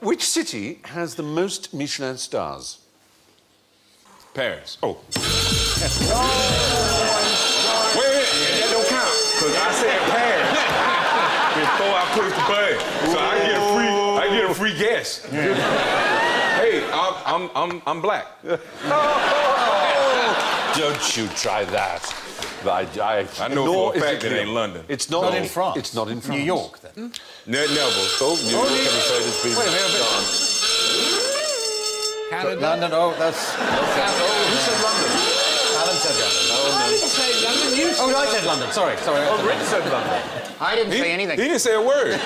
Which city has the most Michelin stars? Paris. Oh. Wait, that don't count. Because I said Paris before I pushed the button. So I get a free guess. Hey, I'm black. Don't you try that. I know for a fact it ain't London. It's not in France. It's not in France. New York, then. Never. Oh, New York, I'm afraid, has been gone. Canada. London, oh, that's... Who said London? Alan said London. I didn't say London, you said Oh, I said London, sorry. Oh, Rick said London. I didn't say anything. He didn't say a word.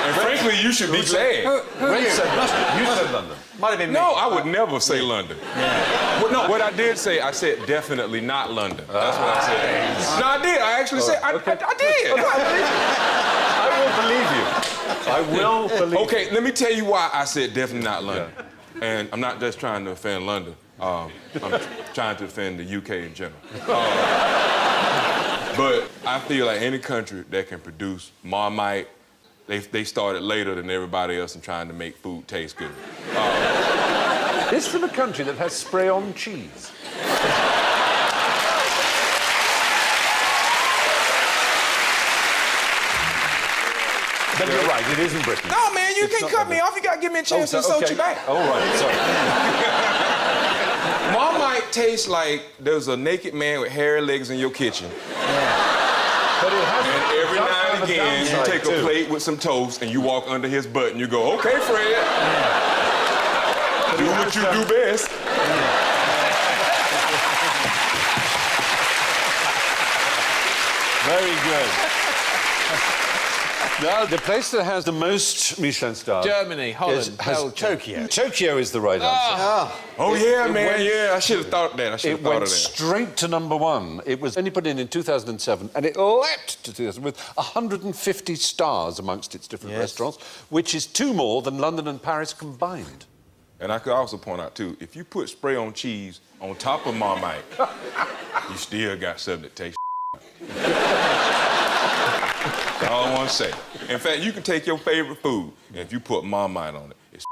And frankly, you should be glad. Rick said London. You said London. Might have been me. No, I would never say London. Yeah. Well, no, what I did say, I said definitely not London. That's what I said. No, I did. I actually said, I did. I will believe you. I will believe you. Okay, let me tell you why I said definitely not London. Yeah. And I'm not just trying to offend London. I'm trying to offend the UK in general. But I feel like any country that can produce Marmite, they started later than everybody else in trying to make food taste good. It's from a country that has spray-on cheese. But you're right, it isn't Britain. No, man, you can't cut me off. You got to give me a chance to insult you back. All right, sorry. Marmite tastes like there's a naked man with hairy legs in your kitchen. But it has and every now and again, you take a plate with some toast and you walk under his butt and you go, okay, Fred. Do what you do best. Very good. Now, the place that has the most Michelin stars... Germany, Holland, has Tokyo. Tokyo is the right answer. Oh, yeah, man, yeah. I should have thought that. It went straight to #1. It was only put in 2007, and it leapt to 2000 with 150 stars amongst its different restaurants, which is 2 more than London and Paris combined. And I could also point out, too, if you put spray-on cheese on top of Marmite, you still got something that tastes That's all I want to say. In fact, you can take your favorite food, and if you put Marmite on it, it's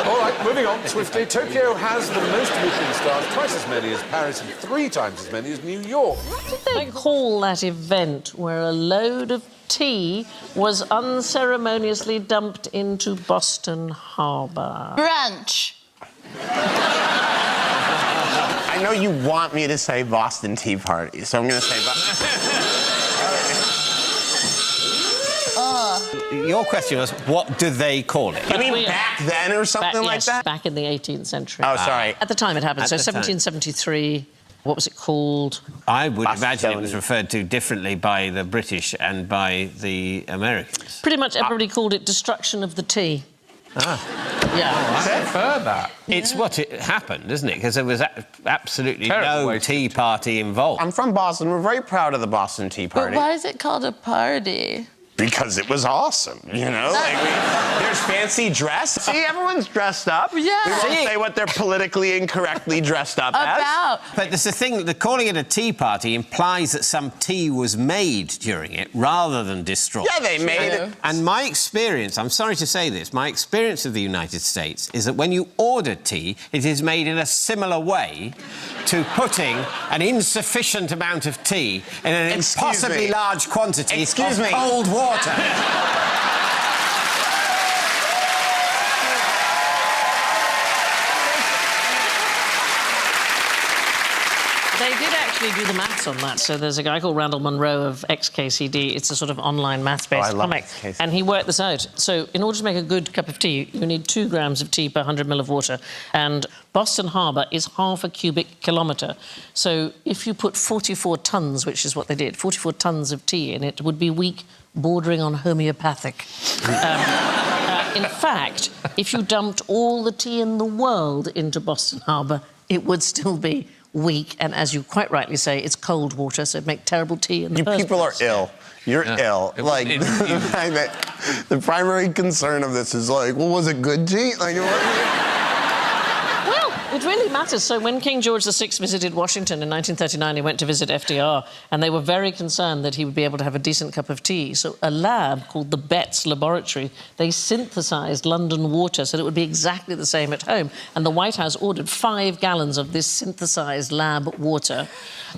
All right, moving on swiftly. Tokyo has the most Michelin stars, twice as many as Paris and 3 times as many as New York. What did they call that event where a load of tea was unceremoniously dumped into Boston Harbor? Brunch. I know you want me to say Boston Tea Party, so I'm going to say Boston. Your question was, what do they call it? You mean back then or something like that? Back in the 18th century. Oh, sorry. At the time it happened, so 1773. What was it called? I would imagine it was referred to differently by the British and by the Americans. Pretty much everybody called it destruction of the tea. Ah. Yeah. I prefer that. It's what it happened, isn't it? Because there was absolutely no tea party involved. I'm from Boston. We're very proud of the Boston Tea Party. But why is it called a party? Because it was awesome, you know? There's fancy dress. See, everyone's dressed up. Yeah. We won't say what they're politically incorrectly dressed up as. But there's the thing, that calling it a tea party implies that some tea was made during it rather than destroyed. Yeah, they made it. And my experience, I'm sorry to say this, my experience of the United States is that when you order tea, it is made in a similar way to putting an insufficient amount of tea in an impossibly large quantity of cold water. They did actually do the maths on that. So there's a guy called Randall Munro of XKCD. It's a sort of online maths-based comic. And he worked this out. So in order to make a good cup of tea, you need 2 grams of tea per 100 ml of water. And Boston Harbor is half a cubic kilometre. So if you put 44 tons, which is what they did, 44 tons of tea in it, would be weak, bordering on homeopathic. In fact, if you dumped all the tea in the world into Boston Harbor, it would still be weak, and as you quite rightly say, it's cold water, so it'd make terrible tea in the first people place. are ill. You're ill. Like, the primary concern of this is like, well, was it good tea? Like, Well, It really matters. So when King George VI visited Washington in 1939, he went to visit FDR, and they were very concerned that he would be able to have a decent cup of tea. So a lab called the Betts Laboratory, they synthesised London water so that it would be exactly the same at home. And the White House ordered 5 gallons of this synthesised lab water.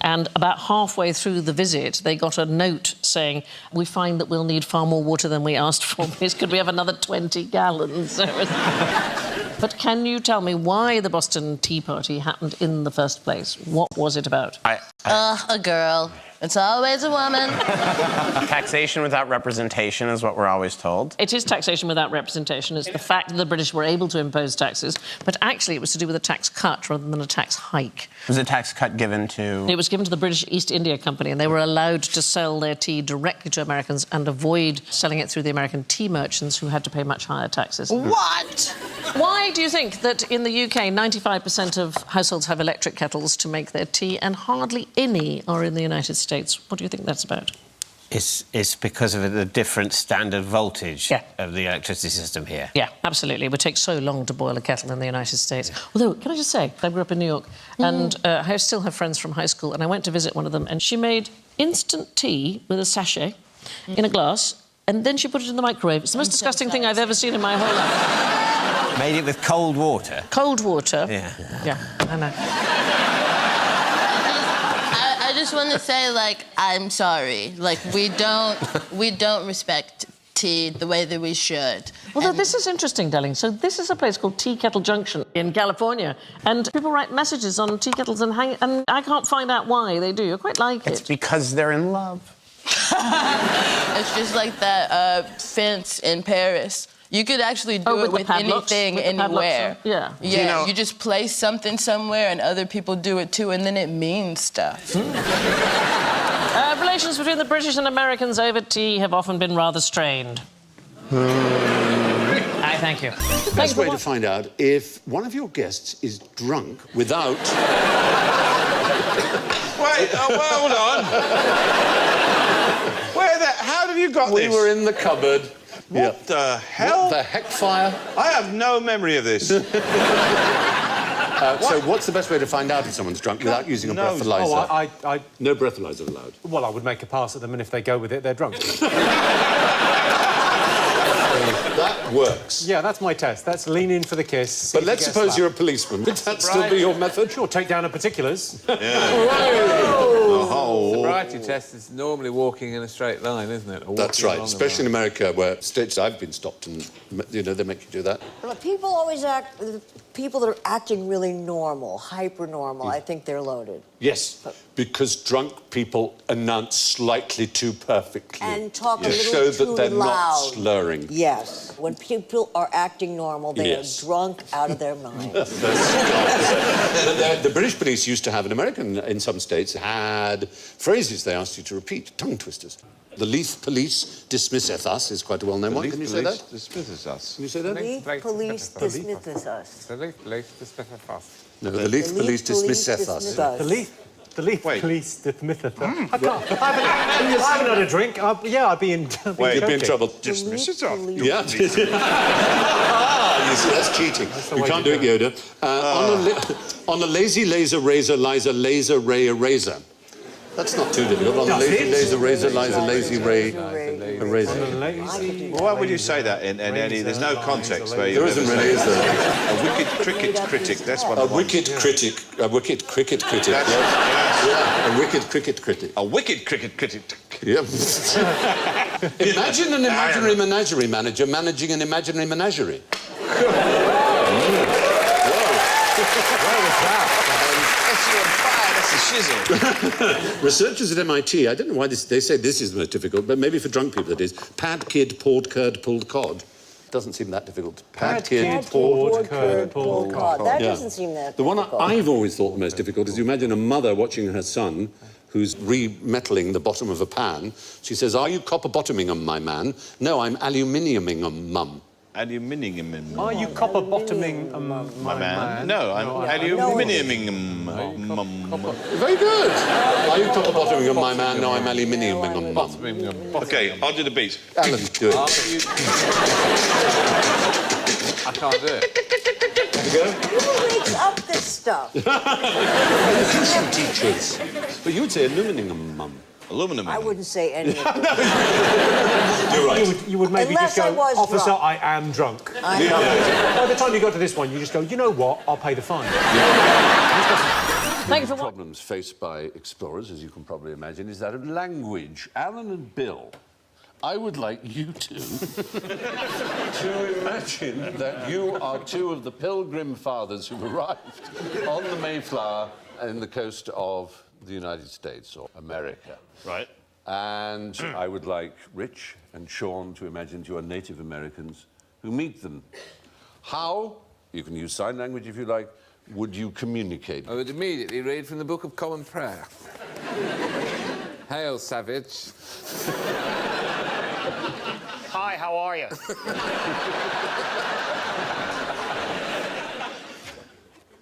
And about halfway through the visit, they got a note saying, we find that we'll need far more water than we asked for. Please, could we have another 20 gallons? But can you tell me why the Boston Tea Party happened in the first place? What was it about? A girl. It's always a woman. Taxation without representation is what we're always told. It is taxation without representation. It's the fact that the British were able to impose taxes, but actually it was to do with a tax cut rather than a tax hike. Was a tax cut given to... It was given to the British East India Company, and they were allowed to sell their tea directly to Americans and avoid selling it through the American tea merchants, who had to pay much higher taxes. What? Why do you think that in the UK 95% of households have electric kettles to make their tea and hardly any are in the United States? What do you think that's about? It's because of the different standard voltage of the electricity system here. Yeah, absolutely. It would take so long to boil a kettle in the United States. Although, can I just say, I grew up in New York, and I still have friends from high school, and I went to visit one of them, and she made instant tea with a sachet in a glass, and then she put it in the microwave. It's the most disgusting thing I've ever seen in my whole life. Made it with cold water. Cold water? Yeah. Yeah, I know. I just want to say, like, I'm sorry. Like, we don't respect tea the way that we should. Well, this is interesting, darling. So this is a place called Tea Kettle Junction in California, and people write messages on tea kettles and I can't find out why they do. I quite like it. It's because they're in love. It's just like that fence in Paris. You could actually do it with anything, anywhere. Yeah. Yeah, you just place something somewhere and other people do it too, and then it means stuff. Relations between the British and Americans over tea have often been rather strained. I thank you. The best way to find out if one of your guests is drunk without... Wait, hold on. How have you got this? We were in the cupboard. What the hell? What the heck, fire? I have no memory of this. So what's the best way to find out if someone's drunk without using a breathalyzer? Oh, No breathalyzer allowed. Well, I would make a pass at them, and if they go with it, they're drunk. That works. Yeah, that's my test. That's lean in for the kiss. But let's suppose you're a policeman. Would that still be your method? Sure, take down the particulars. Sobriety test is normally walking in a straight line, isn't it? That's right, especially in America, where states I've been stopped and, you know, they make you do that. But people always act... People that are acting really normal, hyper-normal, I think they're loaded. Yes, because drunk people announce slightly too perfectly. And talk a to little show too that they're loud. not slurring. Yes. When people are acting normal, they are drunk out of their minds. The British police used to have, and American in some states, had phrases they asked you to repeat, tongue twisters. The Leith police dismisseth us is quite a well-known one. Can you say that? Dismisses us. Can you say that? Leith police dismisses us. The Leith dismisses us. No, the Leith police dismisseth us. The Leith police dismisseth us. I haven't had a drink. I'd be in... You'd be in trouble. Dismisses us. Yeah. You see, that's cheating. You can't do it, Yoda. On a lazy laser razor lies a laser ray eraser. That's not too difficult. On a lazy laser razor lies a lazy ray eraser. Well, why would you say that in any... There's no context where you... There isn't really, is there? A wicked cricket critic, that's what A wicked critic. A wicked cricket critic. Yes. Yeah, a wicked cricket critic. A wicked cricket critic. Yep. Imagine an imaginary menagerie manager managing an imaginary menagerie. Researchers at MIT, I don't know why they say this is the most difficult, but maybe for drunk people it is. Pad, kid, poured curd, pulled cod. Doesn't seem that difficult. Pad, kid, poured curd, pulled cod. That doesn't seem that The one difficult. I've always thought the most difficult is you imagine a mother watching her son who's remetalling the bottom of a pan. She says, "Are you copper-bottoming 'em, my man?" "No, I'm aluminiuming 'em, mum." Aluminium. Are you copper-bottoming My man? No, I'm aluminiuming. Very good. Are you copper-bottoming 'em, my man? "No, I'm aluminiuming 'em, mum." Okay, I'll do the beat. Alan, do it. I can't do it. Who makes up this stuff? Some teachers. But you'd say aluminum, Mum. Aluminum. I wouldn't say any of it. You're right. You would maybe Unless just I go, was officer, drunk. I am drunk. I know. By the time you got to this one, you just go, you know what, I'll pay the fine. Thank you for The problems faced by explorers, as you can probably imagine, is that of language. Alan and Bill, I would like you two to imagine that you are two of the Pilgrim Fathers who've arrived on the Mayflower in the coast of the United States or America. Right. And I would like Rich and Sean to imagine you are Native Americans who meet them. How, you can use sign language if you like, would you communicate? I would immediately read from the Book of Common Prayer. Hail, savage. Hi, how are you?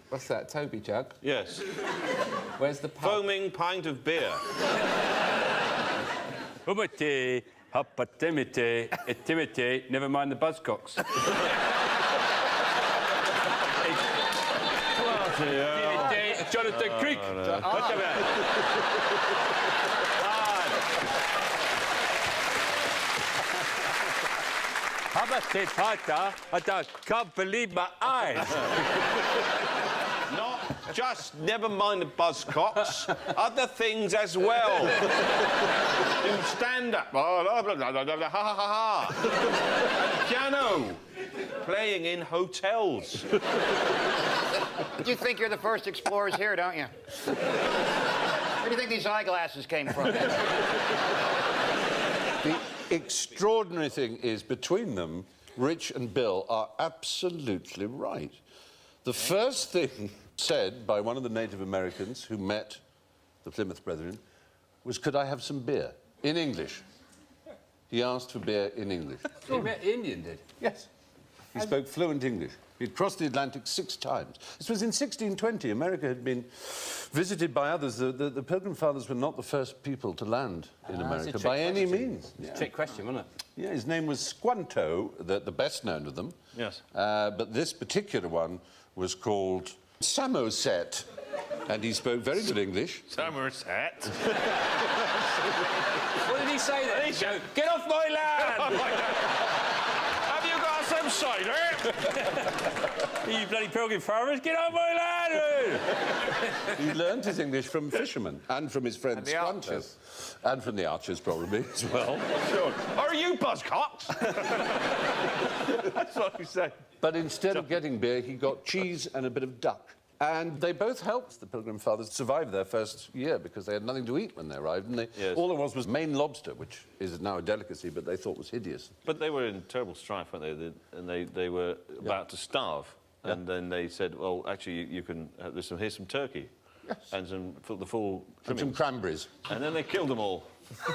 What's that, Toby jug? Yes. Where's the pub? Foaming pint of beer. Humate, hapatimite, etimite, never mind the buzzcocks. Jonathan Creek. Habate pata, I can't believe my eyes. Not just never mind the buzzcocks, other things as well. Do stand up. Ha ha ha ha. And piano. Playing in hotels. You think you're the first explorers here, don't you? Where do you think these eyeglasses came from? The extraordinary thing is, between them, Rich and Bill are absolutely right. The first thing said by one of the Native Americans who met the Plymouth Brethren was, could I have some beer? In English. He asked for beer in English. He met the Indian, did? Yes. He spoke fluent English. He'd crossed the Atlantic 6 times. This was in 1620. America had been visited by others. The Pilgrim Fathers were not the first people to land in America by any means. It's a trick question, wasn't it? Yeah, his name was Squanto, the best known of them. Yes. But this particular one was called Samoset, and he spoke very good English. Somerset. What did he say then? Get off my land! Have you got some cider? You bloody Pilgrim Fathers, get off my land! He learned his English from fishermen and from his friend And the Squanto. archers. And from the archers, probably, as well. Sure. Are you buzzcocks? That's what he said. But instead of getting beer, he got cheese and a bit of duck. And they both helped the Pilgrim Fathers survive their first year because they had nothing to eat when they arrived. And all there was Maine lobster, which is now a delicacy, but they thought was hideous. But they were in terrible strife, weren't they? And they were about to starve. Yeah. And then they said, well, actually, you can... here's some turkey. Yes. And the full... And some cranberries. And then they killed them all.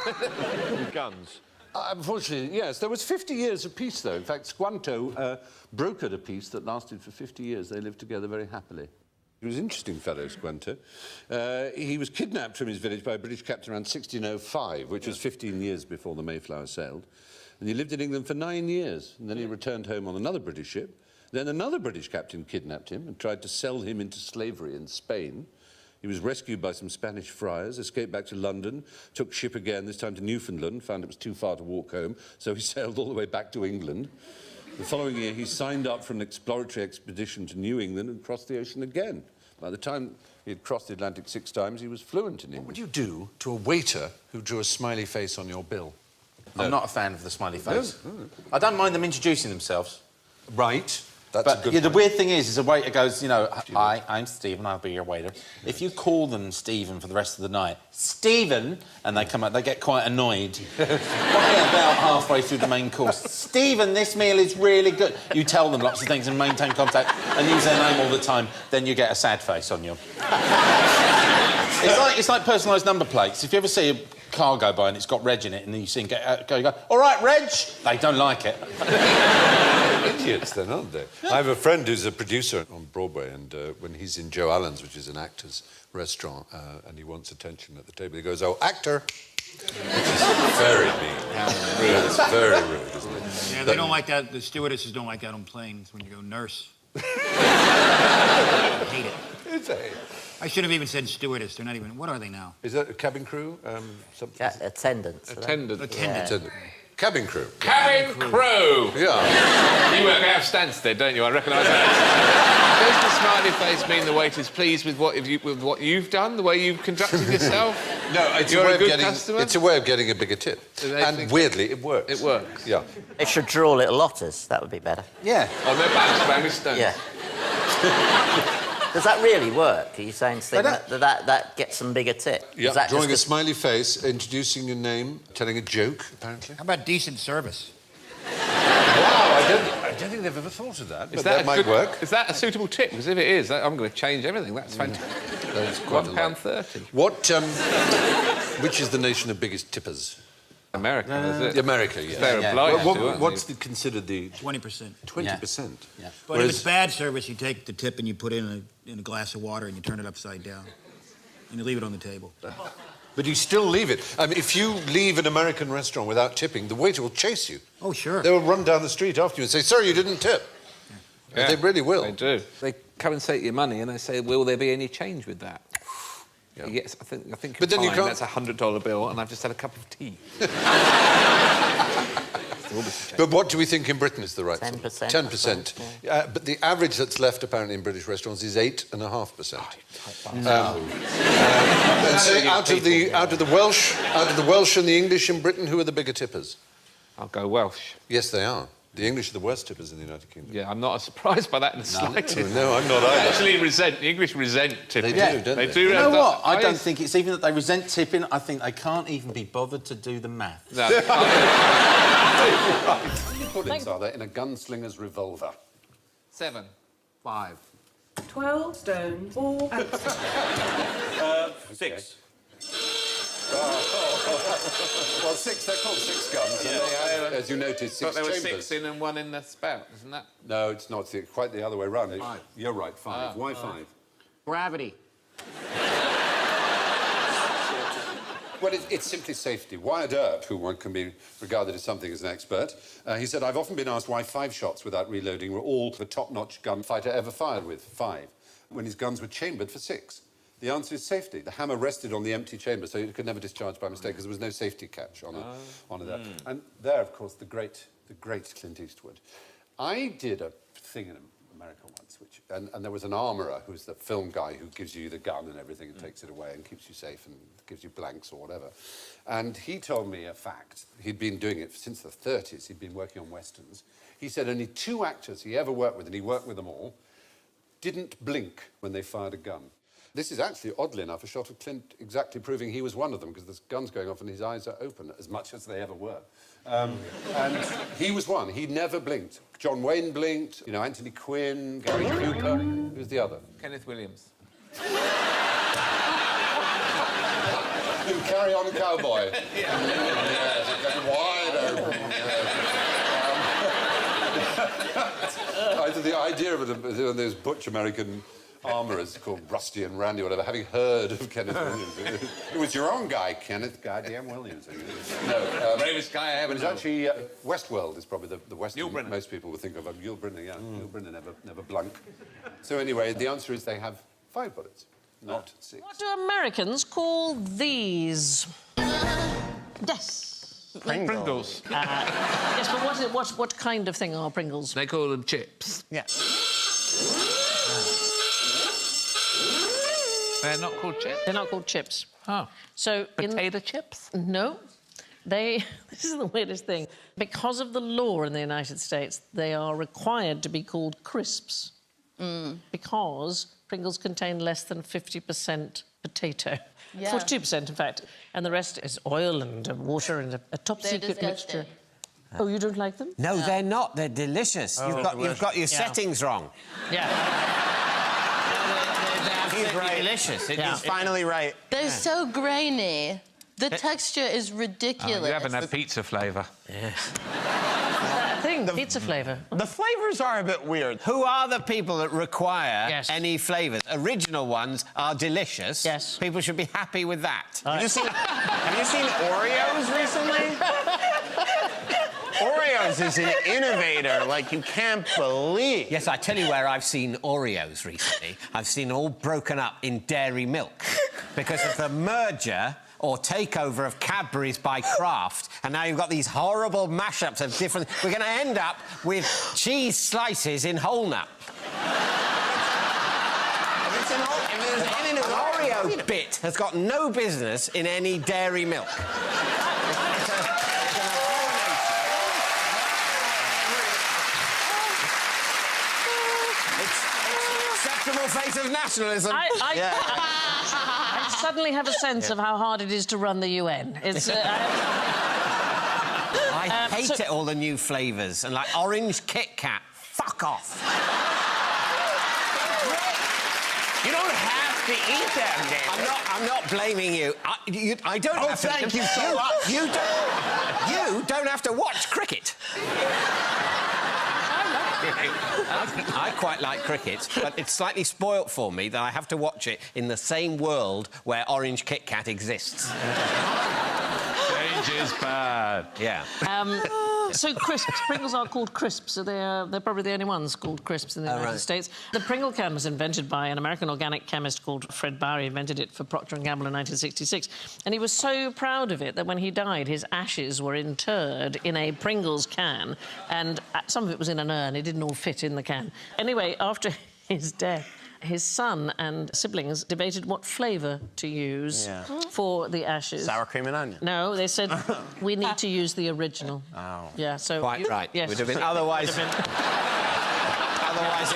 With guns. Unfortunately, yes. There was 50 years of peace, though. In fact, Squanto brokered a peace that lasted for 50 years. They lived together very happily. He was an interesting fellow, Squanto. He was kidnapped from his village by a British captain around 1605, which was 15 years before the Mayflower sailed. And he lived in England for 9 years. And then he returned home on another British ship. Then another British captain kidnapped him and tried to sell him into slavery in Spain. He was rescued by some Spanish friars, escaped back to London, took ship again, this time to Newfoundland, found it was too far to walk home, so he sailed all the way back to England. The following year, he signed up for an exploratory expedition to New England and crossed the ocean again. By the time he had crossed the Atlantic 6 times, he was fluent in English. What would you do to a waiter who drew a smiley face on your bill? No. I'm not a fan of the smiley face. No. I don't mind them introducing themselves. Right. But the weird thing is a waiter goes, you know, hi, I'm Stephen, I'll be your waiter. If you call them Stephen for the rest of the night, Stephen, and they come out, they get quite annoyed. By about halfway through the main course, Stephen, this meal is really good. You tell them lots of things and maintain contact and use their name all the time, then you get a sad face on you. It's like personalised number plates. If you ever see a car go by and it's got Reg in it and then you see him go, all right, Reg, they don't like it. Idiots then, aren't they? I have a friend who's a producer on Broadway, and when he's in Joe Allen's, which is an actor's restaurant, and he wants attention at the table, he goes, oh, actor, Very mean. It's very rude, isn't it? Yeah, they don't like that. The stewardesses don't like that on planes when you go nurse. I hate it. It's a... I should have even said stewardess. They're not even... What are they now? Is that a cabin crew? Something? Yeah, attendants. Attendant. Attendant. Cabin crew. Cabin crew! Yeah. You work out of Stansted, don't you? I recognise that. Does the smiley face mean the waiter's pleased with what you've done, the way you've conducted yourself? No, it's You're a way a good of getting. customer? It's a way of getting a bigger tip. And weirdly, it works. It works. Yeah. They should draw little otters. That would be better. Yeah. On their backs, around with stones. Yeah. Does that really work? Are you saying, Stephen, that gets some bigger tip? Yeah, Is that drawing a just smiley face, introducing your name, telling a joke, apparently. How about decent service? Wow, I don't think they've ever thought of that, but that might work. Is that a suitable tip? Because if it is, I'm going to change everything. That's fantastic. That's quite £1.30. What, which is the nation of biggest tippers? America, is it? America, yes. They're obliged to, aren't what's they? considered the... 20%. 20%? Yeah. But if it's bad service, you take the tip and you put it in a glass of water and you turn it upside down. And you leave it on the table. But you still leave it. I mean, if you leave an American restaurant without tipping, the waiter will chase you. Oh, sure. They will run down the street after you and say, "Sir, you didn't tip." Yeah. They really will. They do. They come and take your money and they say, "Will there be any change with that?" Yeah. Yes, I think. But then you can't... That's a $100 bill, and I've just had a cup of tea. But what do we think in Britain is the right 10%? 10%. But the average that's left, apparently, in British restaurants is 8.5%. No. And so out of the Welsh and the English in Britain, who are the bigger tippers? I'll go Welsh. Yes, they are. The English are the worst tippers in the United Kingdom. Yeah, I'm not as surprised by that in the slightest. No, I'm not either. The English resent tipping. They do, don't they? They do. You know what? I don't think it's even that they resent tipping. I think they can't even be bothered to do the math. No. How many bullets are there in a gunslinger's revolver? 7. 5. 12 stones, 4 ounces. 6. Well, 6, they're called 6 guns, and they have, as you noticed, 6 But there were chambers. 6 in and 1 in the spout, isn't that? No, it's not. It's quite the other way around. 5. You're right, 5. Why 5? Gravity. Well, it's simply safety. Wyatt Earp, who one can be regarded as something as an expert, he said, "I've often been asked why 5 shots without reloading were all the top-notch gunfighter ever fired with, 5, when his guns were chambered for 6. The answer is safety. The hammer rested on the empty chamber, so it could never discharge by mistake because there was no safety catch on it there. And there, of course, the great Clint Eastwood. I did a thing in America once, and there was an armourer who's the film guy who gives you the gun and everything and takes it away and keeps you safe and gives you blanks or whatever. And he told me a fact. He'd been doing it since the 30s. He'd been working on westerns. He said only 2 actors he ever worked with, and he worked with them all, didn't blink when they fired a gun. This is actually, oddly enough, a shot of Clint exactly proving he was one of them, because the gun's going off and his eyes are open, as much as they ever were. And he was one. He never blinked. John Wayne blinked, you know, Anthony Quinn, Gary Cooper. Who's the other? Kenneth Williams. Carry On Cowboy. Yes, it goes wide open. The idea of those butch American armourers called Rusty and Randy, or whatever, having heard of Kenneth Williams. It was your own guy, Kenneth goddamn Williams. No, bravest guy I ever It's know. actually Westworld is probably the Western most people would think of. Yul Brynner, yeah. Yul Brynner never blunk. So anyway, the answer is they have 5 bullets, not 6. What do Americans call these? Yes. Pringles. Yes, but what kind of thing are Pringles? They call them chips. Yeah. They're not called chips? They're not called chips. Oh. So Potato chips? No. This is the weirdest thing. Because of the law in the United States, they are required to be called crisps. Because Pringles contain less than 50% potato. Yeah. 42%, in fact. And the rest is oil and water and a top-secret mixture. Oh, you don't like them? No, they're not. They're delicious. Oh, You've got your settings wrong. Yeah. He's right. Delicious. It's finally right. They're so grainy. The texture is ridiculous. You haven't had pizza flavour. Yes. Pizza flavour. The flavours are a bit weird. Who are the people that require any flavours? Original ones are delicious. Yes. People should be happy with that. You just Have you seen Oreos recently? Oreos is an innovator like you can't believe. Yes, I tell you where I've seen Oreos recently. I've seen all broken up in dairy milk because of the merger or takeover of Cadbury's by Kraft, and now you've got these horrible mashups of different... We're going to end up with cheese slices in whole nut. An Oreo bit has got no business in any dairy milk. Acceptable face of nationalism. I suddenly have a sense of how hard it is to run the UN. It's. I hate it, all the new flavours, and like orange Kit Kat. Fuck off. You don't have to eat them, David. I'm not blaming you. I don't have to... thank you so much. You don't have to watch cricket. I quite like cricket, but it's slightly spoilt for me that I have to watch it in the same world where orange Kit Kat exists. Change is bad. Yeah. So crisps. Pringles are called crisps, so they're probably the only ones called crisps in the United States. The Pringle can was invented by an American organic chemist called Fred Barry. He invented it for Procter & Gamble in 1966. And he was so proud of it that when he died, his ashes were interred in a Pringles can, and some of it was in an urn. It didn't all fit in the can. Anyway, after his death, his son and siblings debated what flavour to use for the ashes. Sour cream and onion? No, they said, we need to use the original. Oh. Yeah, so... Quite right. Yes. Would have been... Otherwise it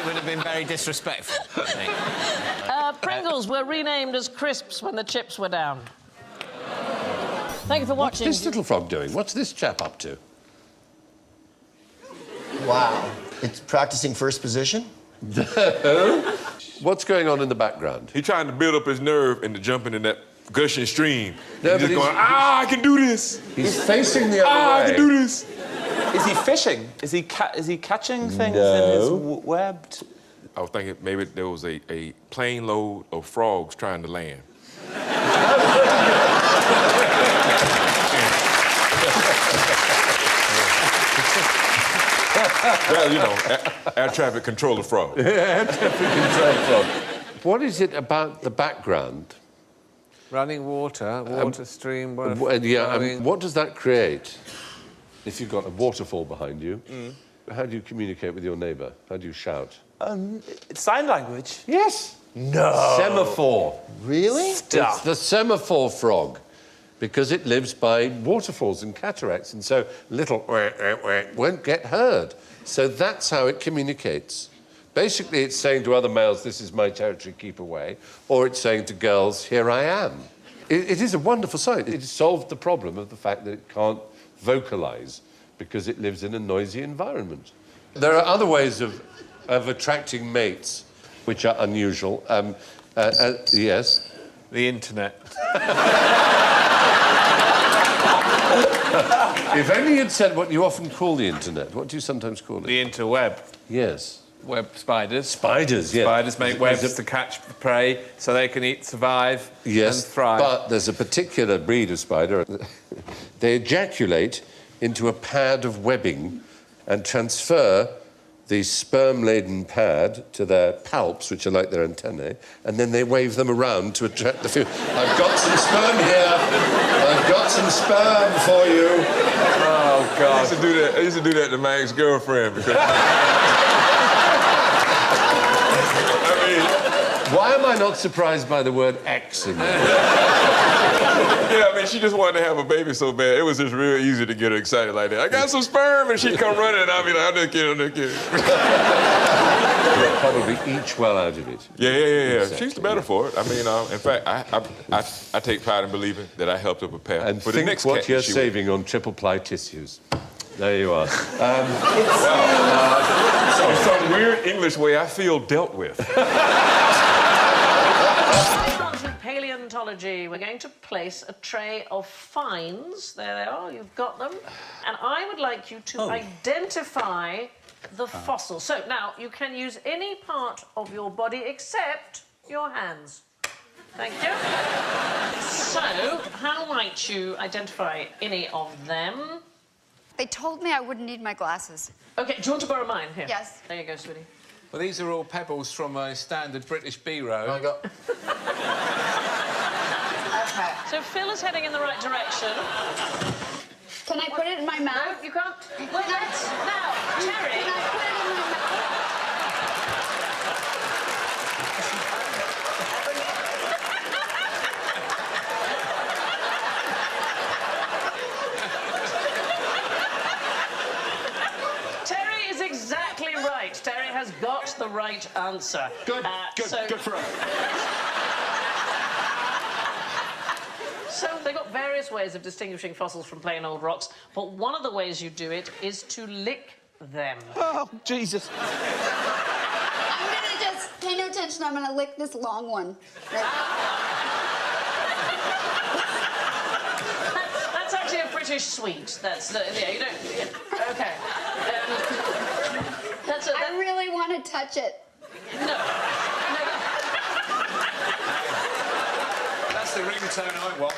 would have been very disrespectful. Pringles were renamed as crisps when the chips were down. Thank you for watching. What's this little frog doing? What's this chap up to? Wow. It's practicing first position? What's going on in the background? He's trying to build up his nerve into jumping in that gushing stream. No, he's just going, I can do this. He's facing the other way. I can do this. Is he fishing? Is he catching things in his web? I was thinking maybe there was a plane load of frogs trying to land. Well, you know, air traffic controller frog. Air traffic controller frog. What is it about the background? Running water, water stream... what does that create? If you've got a waterfall behind you, how do you communicate with your neighbour? How do you shout? It's sign language. Yes. No. Semaphore. Really? It's the semaphore frog, because it lives by waterfalls and cataracts, and so little won't get heard. So that's how it communicates. Basically, it's saying to other males, this is my territory, keep away, or it's saying to girls, here I am. It is a wonderful sight. It solved the problem of the fact that it can't vocalise because it lives in a noisy environment. There are other ways of attracting mates which are unusual. Yes? The internet. If only you'd said what you often call the internet. What do you sometimes call it? The interweb. Yes. Web spiders. Spiders, yes. Spiders make webs to catch prey so they can survive and thrive. But there's a particular breed of spider. They ejaculate into a pad of webbing and transfer the sperm-laden pad to their palps, which are like their antennae, and then they wave them around to attract the food. I've got some sperm here. I've got some sperm for you. Oh, God. I used to do that to my ex-girlfriend because... Why am I not surprised by the word X in there? Yeah, I mean, she just wanted to have a baby so bad. It was just real easy to get her excited like that. I got some sperm, and she'd come running, and I'd be like, I'm just kidding. You'll probably eat well out of it. Yeah. Exactly. She's the better for it. I mean, in fact, I take pride in believing that I helped her prepare and for the next what you're saving on triple-ply tissues. There you are. In some weird English way, I feel dealt with. Paleontology. We're going to place a tray of finds. There they are, you've got them. And I would like you to identify the fossil. So now you can use any part of your body except your hands. Thank you. So, how might you identify any of them? They told me I wouldn't need my glasses. OK, do you want to borrow mine? Here. Yes. There you go, sweetie. Well, these are all pebbles from a standard British B-row. Okay. So Phil is heading in the right direction. Can I put it in my mouth? No, you can't. Wait, let's... Now, Terry... Can I put it in my mouth? Terry is exactly right. Terry has got the right answer. Good for her. So they've got various ways of distinguishing fossils from plain old rocks, but one of the ways you do it is to lick them. Oh, Jesus. I'm gonna just pay no attention. I'm gonna lick this long one. That's actually a British sweet. That's yeah. You don't. Yeah. Okay. I really want to touch it. No. That's the ringtone I want.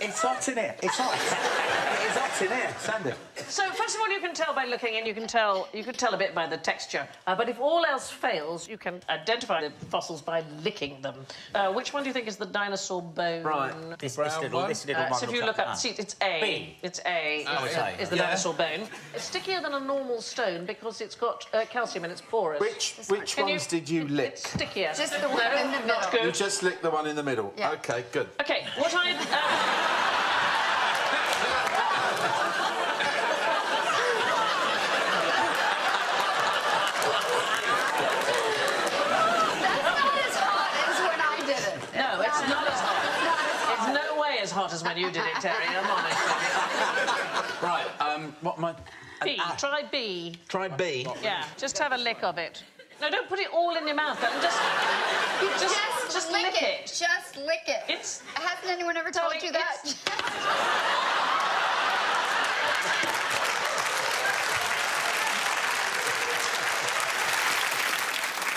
It's hot in here. It's hot. It's hot in here, Sandy. So first of all, you can tell by looking, and you can tell a bit by the texture. But if all else fails, you can identify the fossils by licking them. Which one do you think is the dinosaur bone? Right. This little one. So if you look up, see, it's A. B. It's A. Oh, it's A. Is the dinosaur bone? It's stickier than a normal stone because it's got calcium and it's porous. Which ones did you lick? It's stickier. Just the one in the middle. Not good. You just licked the one in the middle. Yeah. OK, good. OK, what I... as hot as when you did it, Terry, I'm honest. Right, what am I... B. Try B. Try B? Yeah, just have a lick of it. No, don't put it all in your mouth, then. Just lick it. Just lick it. Hasn't anyone ever told you that?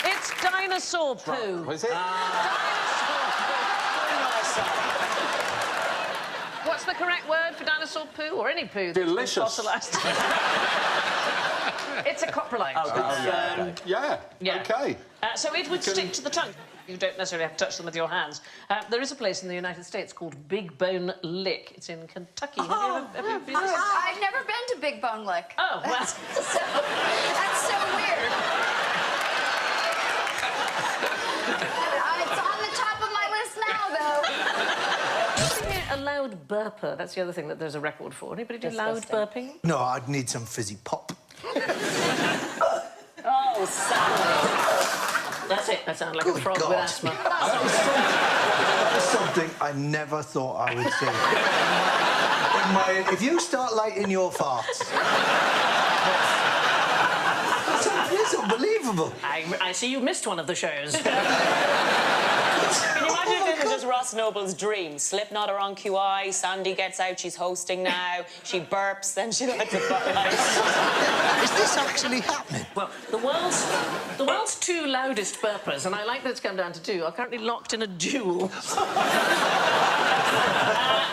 It's dinosaur poo. What is it? What's the correct word for dinosaur poo, or any poo? Delicious. Fossilized? It's a coprolite. Yeah. OK. So it would stick to the tongue. You don't necessarily have to touch them with your hands. There is a place in the United States called Big Bone Lick. It's in Kentucky. Have you been there? I've never been to Big Bone Lick. Oh, well. That's so weird. It's on the top of my list now, though. A loud burper. That's the other thing that there's a record for. Anybody do loud burping? No, I'd need some fizzy pop. Oh, Sam. That's it. That sounds like a frog with asthma. That's something I never thought I would see. If you start lighting your farts... It's unbelievable. I see you missed one of the shows. Can you imagine if this was just Ross Noble's dream? Slipknot are on QI, Sandy gets out, she's hosting now, she burps, then she lets it fly. Is this actually happening? Well, the world's two loudest burpers, and I like that it's come down to two, are currently locked in a duel.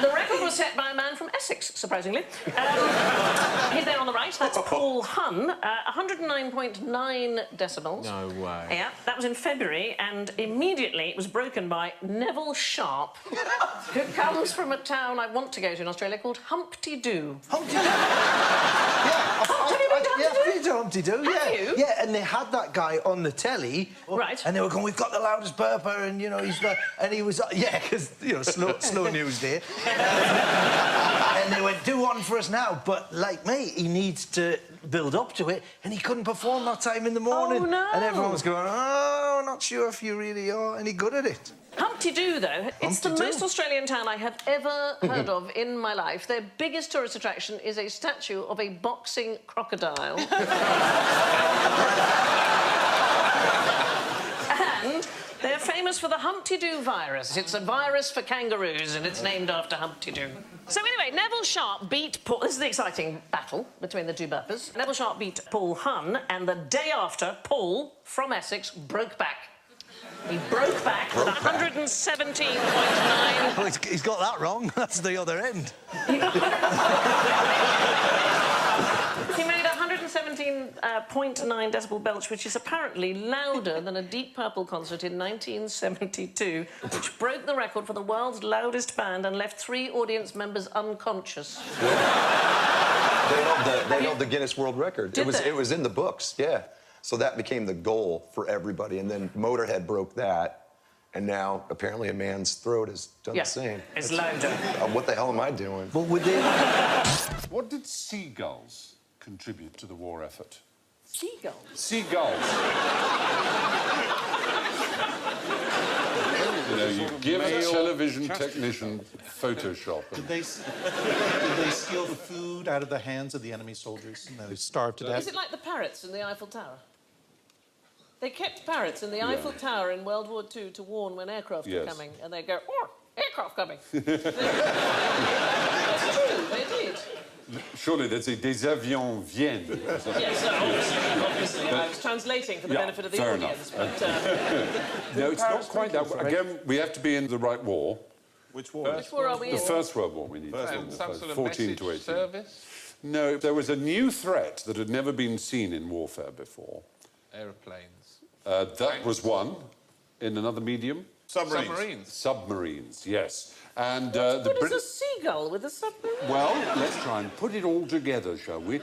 The record was set by a man from Essex, surprisingly. He's there on the right, that's Paul Hunn, 109.9 decibels. No way. Yeah, that was in February, and immediately it was broken by Neville Sharp, who comes from a town I want to go to in Australia called Humpty Doo. Humpty Doo? I've been to Humpty Doo, yeah. Have you? Yeah, and they had that guy on the telly. Right. And they were going, we've got the loudest burper, and, you know, he's the... And he was... Yeah, because, you know, slow news day. And they went, do one for us now. But, like me, he needs to build up to it, and he couldn't perform that time in the morning. Oh, no. And everyone was going, oh, not sure if you really are any good at it. Humpty Doo, though, it's the most Australian town I have ever heard of in my life. Their biggest tourist attraction is a statue of a boxing crocodile. And they're famous famous for the Humpty-Doo virus. It's a virus for kangaroos, and it's named after Humpty-Doo. So anyway, Neville Sharp beat Paul... This is the exciting battle between the two burpers. Neville Sharp beat Paul Hunn, and the day after, Paul, from Essex, broke back. He broke back with 117.9... Oh, he's got that wrong. That's the other end. He made 117.9 decibel belch, which is apparently louder than a Deep Purple concert in 1972, which broke the record for the world's loudest band and left 3 audience members unconscious. They held the Guinness World Record. Did they? It was in the books, yeah. So that became the goal for everybody, and then Motorhead broke that, and now apparently a man's throat has done the same. It's louder. What the hell am I doing? But would they... What did seagulls contribute to the war effort? Seagulls? Seagulls. You know, you give a television technician Photoshop. Did they steal the food out of the hands of the enemy soldiers and they starved to death? Is it like the parrots in the Eiffel Tower? They kept parrots in the Eiffel Tower in World War II to warn when aircraft were coming, and they'd go, "Oh, aircraft coming." That's true, they did. Surely they'd say, des avions viennent. Yes, obviously. I was translating for the benefit of the fair audience. enough. But, no, it's not quite that. Again, we have to be in the right war. Which war? Which war are we in? The First World War, we need to Some sort of 14 to 18. message service? No, there was a new threat that had never been seen in warfare before. Aeroplanes. That was one. In another medium? Submarines. Submarines, yes. And what is a seagull with a submarine? Well, let's try and put it all together, shall we?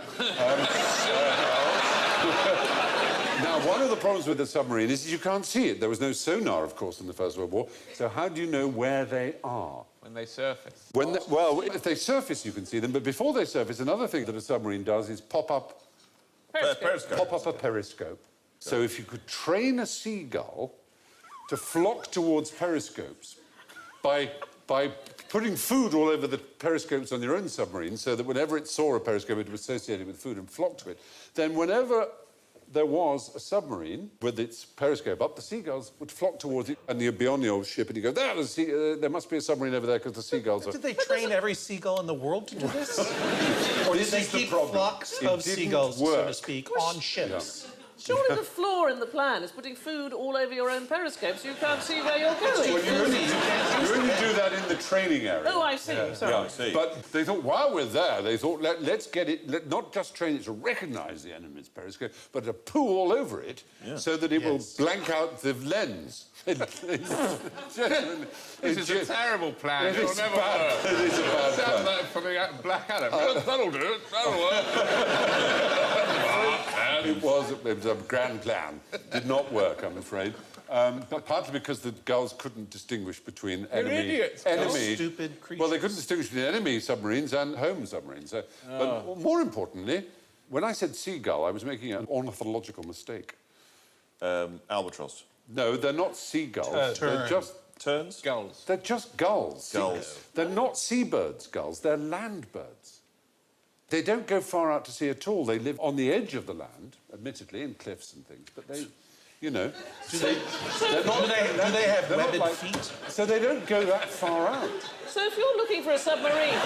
Now, one of the problems with the submarine is you can't see it. There was no sonar, of course, in the First World War. So how do you know where they are? When they surface. Well, if they surface, you can see them. But before they surface, another thing that a submarine does is pop up a periscope. So if you could train a seagull to flock towards periscopes by putting food all over the periscopes on your own submarine so that whenever it saw a periscope, it was associated with food and flocked to it, then whenever there was a submarine with its periscope up, the seagulls would flock towards it, and you'd be on your ship, and you go, there must be a submarine over there because the seagulls are... Did they train every seagull in the world to do this? Or did they keep flocks of seagulls, so to speak, on ships? Yeah. Surely the flaw in the plan is putting food all over your own periscope so you can't see where you're going. Well, you only do that in the training area. Oh, I see. Sorry. Yeah, I see. But they thought, while we're there, they thought, let's get it, not just train it to recognise the enemy's periscope, but to poo all over it so that it will blank out the lens. This is a terrible plan. It'll never work. It is a bad plan. Sounds like something out of Blackadder. That'll do it. That'll work. It was a grand plan. Did not work, I'm afraid. But partly because the gulls couldn't distinguish between enemy... Stupid creatures. Well, they couldn't distinguish between enemy submarines and home submarines. But more importantly, when I said seagull, I was making an ornithological mistake. Albatross. No, they're not seagulls. They're just... Terns? Gulls. They're just gulls. Gulls. They're not seabirds, gulls. They're land birds. They don't go far out to sea at all. They live on the edge of the land, admittedly, in cliffs and things, but they... You know, do they have webbed feet? So they don't go that far out. So if you're looking for a submarine...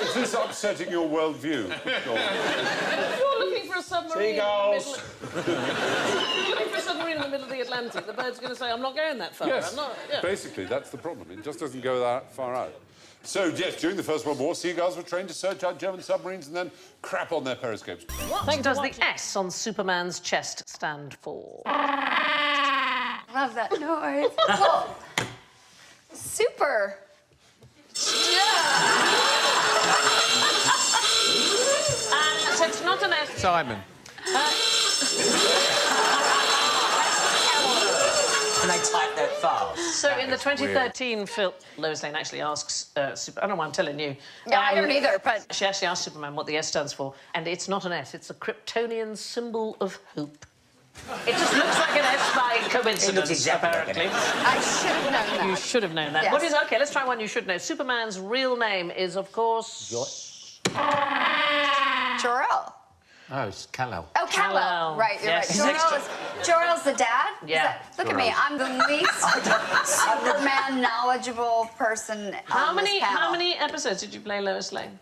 Is this upsetting your worldview? If you're looking for a submarine... Seagulls! If you're looking for a submarine in the middle of the Atlantic, the bird's going to say, I'm not going that far. Yes, I'm not... Yeah. basically, that's the problem. It just doesn't go that far out. So, yes, during the First World War, seagulls were trained to search out German submarines and then crap on their periscopes. What does the S on Superman's chest stand for? Love that noise. Whoa. Super. So it's not an S. Simon. And they type that fast. So in the 2013 film, Lois Lane actually asks I don't know why I'm telling you. Yeah, I don't either, but... She actually asks Superman what the S stands for, and it's not an S, it's a Kryptonian symbol of hope. It just looks like an S by coincidence, apparently. I should have known that. You should have known that. Yes. What is... OK, let's try one you should know. Superman's real name is, of course... Jor-El. Oh, it's Kal-El. Oh, Kal-El. Right, you're Yes. right. Jor-El's the dad? Yeah. Look at me. I'm the least Superman knowledgeable person How on this many panel. how many episodes did you play Lois Lane?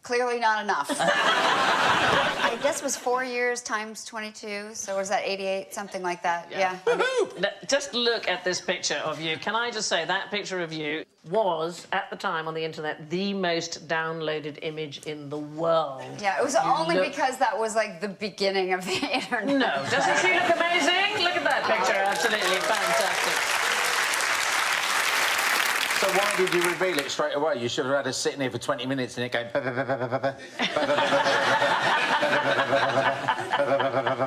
Clearly not enough. I guess it was 4 years times 22, so was that 88, something like that? Yeah. Just look at this picture of you. Can I just say that picture of you was, at the time on the internet, the most downloaded image in the world. Yeah, it was only because that was like the beginning of the internet. No, doesn't she look amazing? Look at that picture, absolutely fantastic. So why did you reveal it straight away? You should have had us sitting here for 20 minutes and it going...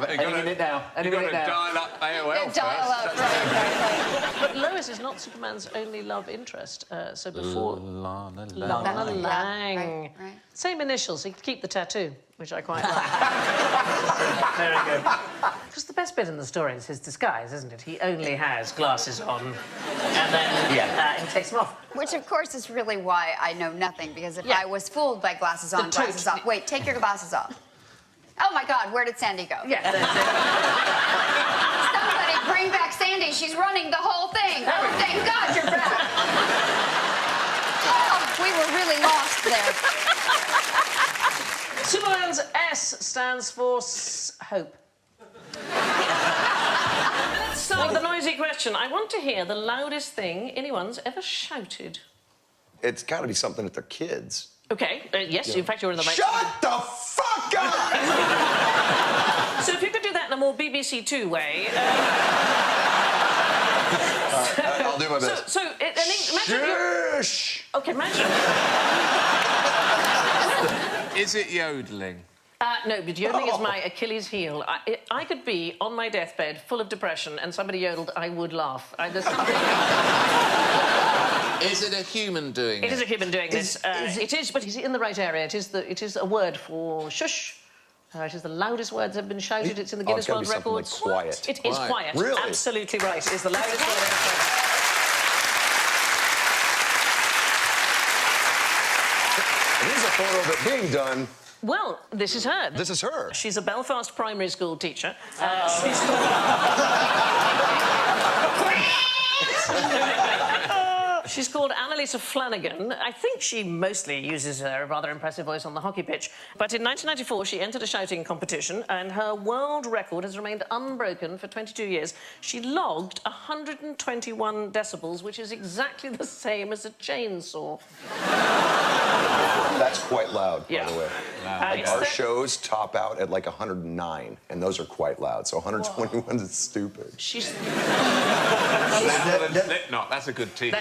Editing it now. You've got to dial up AOL Dial up, first. right. But Lois is not Superman's only love interest. So before... Lana Lang. Right. Same initials, he could keep the tattoo, which I quite like. Very good. Because the best bit in the story is his disguise, isn't it? He only has glasses on, and then he takes them off. Which, of course, is really why I know nothing, because if I was fooled by glasses on, glasses off... Wait, take your glasses off. Oh, my God, where did Sandy go? Yeah, that's it. Somebody bring back Sandy. She's running the whole thing. Oh, thank God you're back. Oh, we were really lost there. Superman's S stands for hope. Let's start with the noisy question. I want to hear the loudest thing anyone's ever shouted. It's got to be something at their kids. OK, yes, in fact, you're in the right... Shut the fuck up! So if you could do that in a more BBC Two way... I'll do my best. Imagine Shush! OK, imagine... Is it yodeling? No, but yodeling is my Achilles heel. I could be on my deathbed, full of depression, and somebody yodeled, I would laugh. There's something... Is it a human doing it? It is a human doing this. It is, but he's in the right area. It is a word for shush. It is the loudest words that have been shouted. It's in the Guinness World Records. Like quiet. It is quiet. Really? Absolutely right. It is the loudest word ever spoken. Here's a photo of it being done. Well, this is her. This is her. She's a Belfast primary school teacher. She's called Annalisa Flanagan. I think she mostly uses a rather impressive voice on the hockey pitch. But in 1994, she entered a shouting competition, and her world record has remained unbroken for 22 years. She logged 121 decibels, which is exactly the same as a chainsaw. That's quite loud, by the way. Like our shows top out at like 109, and those are quite loud. So 121 is stupid. She's... Slipknot, that's a good team. Do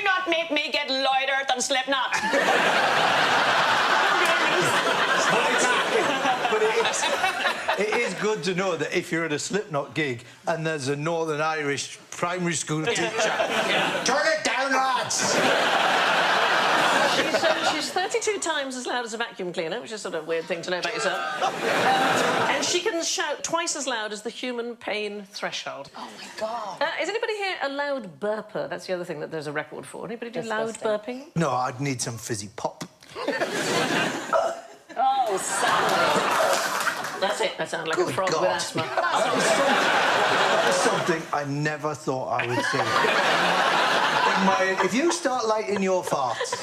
not make me get louder than Slipknot. But it is good to know that if you're at a Slipknot gig and there's a Northern Irish primary school teacher, turn it down, lads! She's 32 times as loud as a vacuum cleaner, which is sort of a weird thing to know about yourself. And she can shout twice as loud as the human pain threshold. Oh, my God. Is anybody here a loud burper? That's the other thing that there's a record for. Anybody do loud burping? No, I'd need some fizzy pop. Oh, Sandy. That's it. That sounds like a frog with asthma. That's something I never thought I would say. If you start lighting your farts...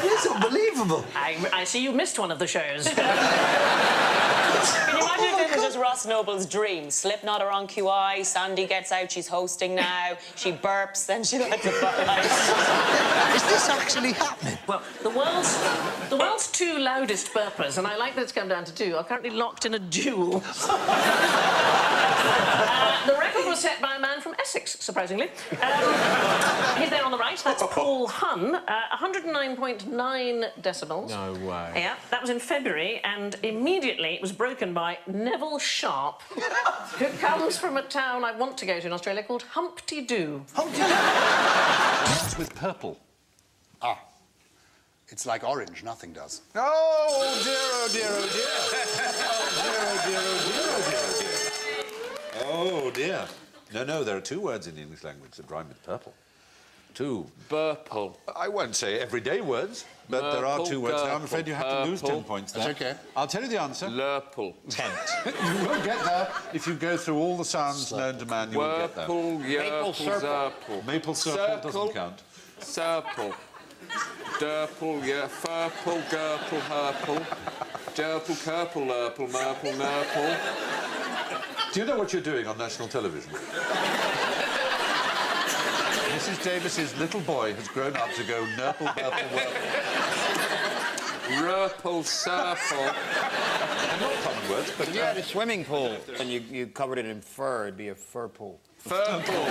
It's unbelievable. I see you missed one of the shows. Can you imagine if this was just Ross Noble's dream? Slipknot are on QI, Sandy gets out, she's hosting now, she burps, then she lets it out. Is this actually happening? Well, the world's two loudest burpers, and I like that it's come down to two, are currently locked in a duel. The record was set by a man from Essex, surprisingly. He's there on the right. That's Paul Hunn. 109.9 decibels. No way. Yeah, that was in February, and immediately it was broken by Neville Sharp, who comes from a town I want to go to in Australia called Humpty Doo. What's with purple? Ah. It's like orange, nothing does. Oh, dear, oh, dear, oh, dear. Oh, dear. No, there are two words in the English language that rhyme with purple. 2. Burple. I won't say everyday words, but there are 2 words now. I'm afraid you have to lose 10 points there. That's okay. I'll tell you the answer. Lurple. Tent. You won't get there. If you go through all the sounds known to man, you will get there. Maple circle. Maple circle doesn't count. Circle. Durple, furple, gurple, herple. Durple, curple, lurple, murple, nurple. Do you know what you're doing on national television? Mrs. Davis's little boy has grown up to go nurple, purple, Rurple, surple. They're not common words, but... If you had a swimming pool and you covered it in fur, it'd be a fur pool. Fur pool.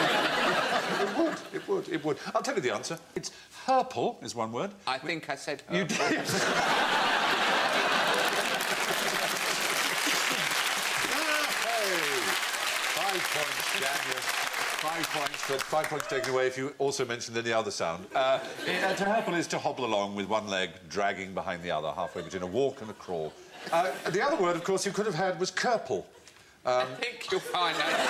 It would. I'll tell you the answer. It's herple is one word. I think I said herple. You did. 5 points, Daniel. 5 points, but 5 points taken away if you also mentioned any other sound. To herple is to hobble along with one leg dragging behind the other, halfway between a walk and a crawl. The other word, of course, you could have had was curple. I think you'll find out.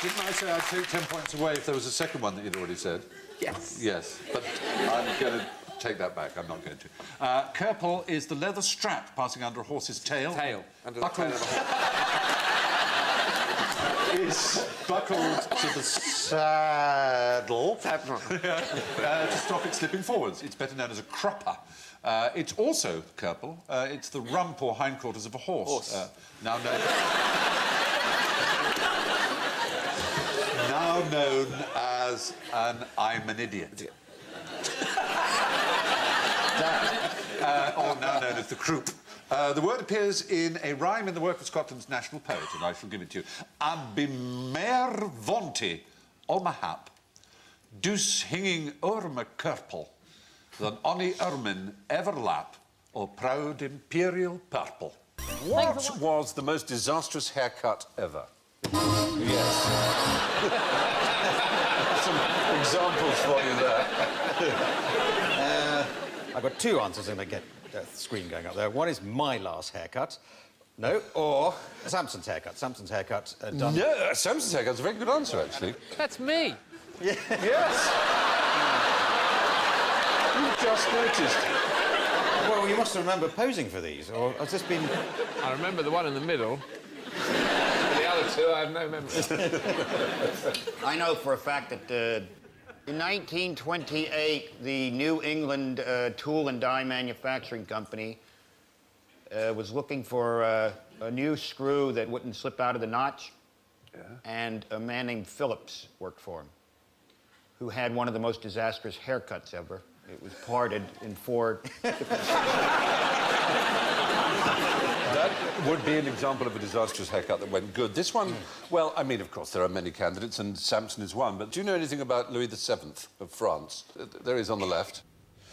Didn't I say I'd take 10 points away if there was a second one that you'd already said? Yes. Yes, but I'm going to take that back. I'm not going to. Curple is the leather strap passing under a horse's tail. Under the tail of a horse. Is buckled to the saddle to stop it slipping forwards. It's better known as a crupper. It's also curple. It's the rump or hindquarters of a horse. Now known as an I'm an idiot. Or now known as the croup. The word appears in a rhyme in the work of Scotland's national poet, and I shall give it to you. Abi mer vonti olma hap, dus hinging o'er my curple, than ony ermine ever lap, or proud imperial purple. What was the most disastrous haircut ever? Yes. Some examples for you there. I've got 2 answers and I get the screen going up there. One is my last haircut. No, or Samson's haircut. Samson's haircut done... No, Samson's haircut's a very good answer, actually. That's me. Yeah. Yes. You've just noticed. Well, you must remember posing for these, or has this been... I remember the one in the middle. The other 2, I have no memory. I know for a fact that in 1928, the New England Tool and Die Manufacturing Company was looking for a new screw that wouldn't slip out of the notch. Yeah. And a man named Phillips worked for him, who had one of the most disastrous haircuts ever. It was parted in 4 That would be an example of a disastrous haircut that went good. This one, well, I mean, of course, there are many candidates, and Samson is one, but do you know anything about Louis VII of France? There he is on the left.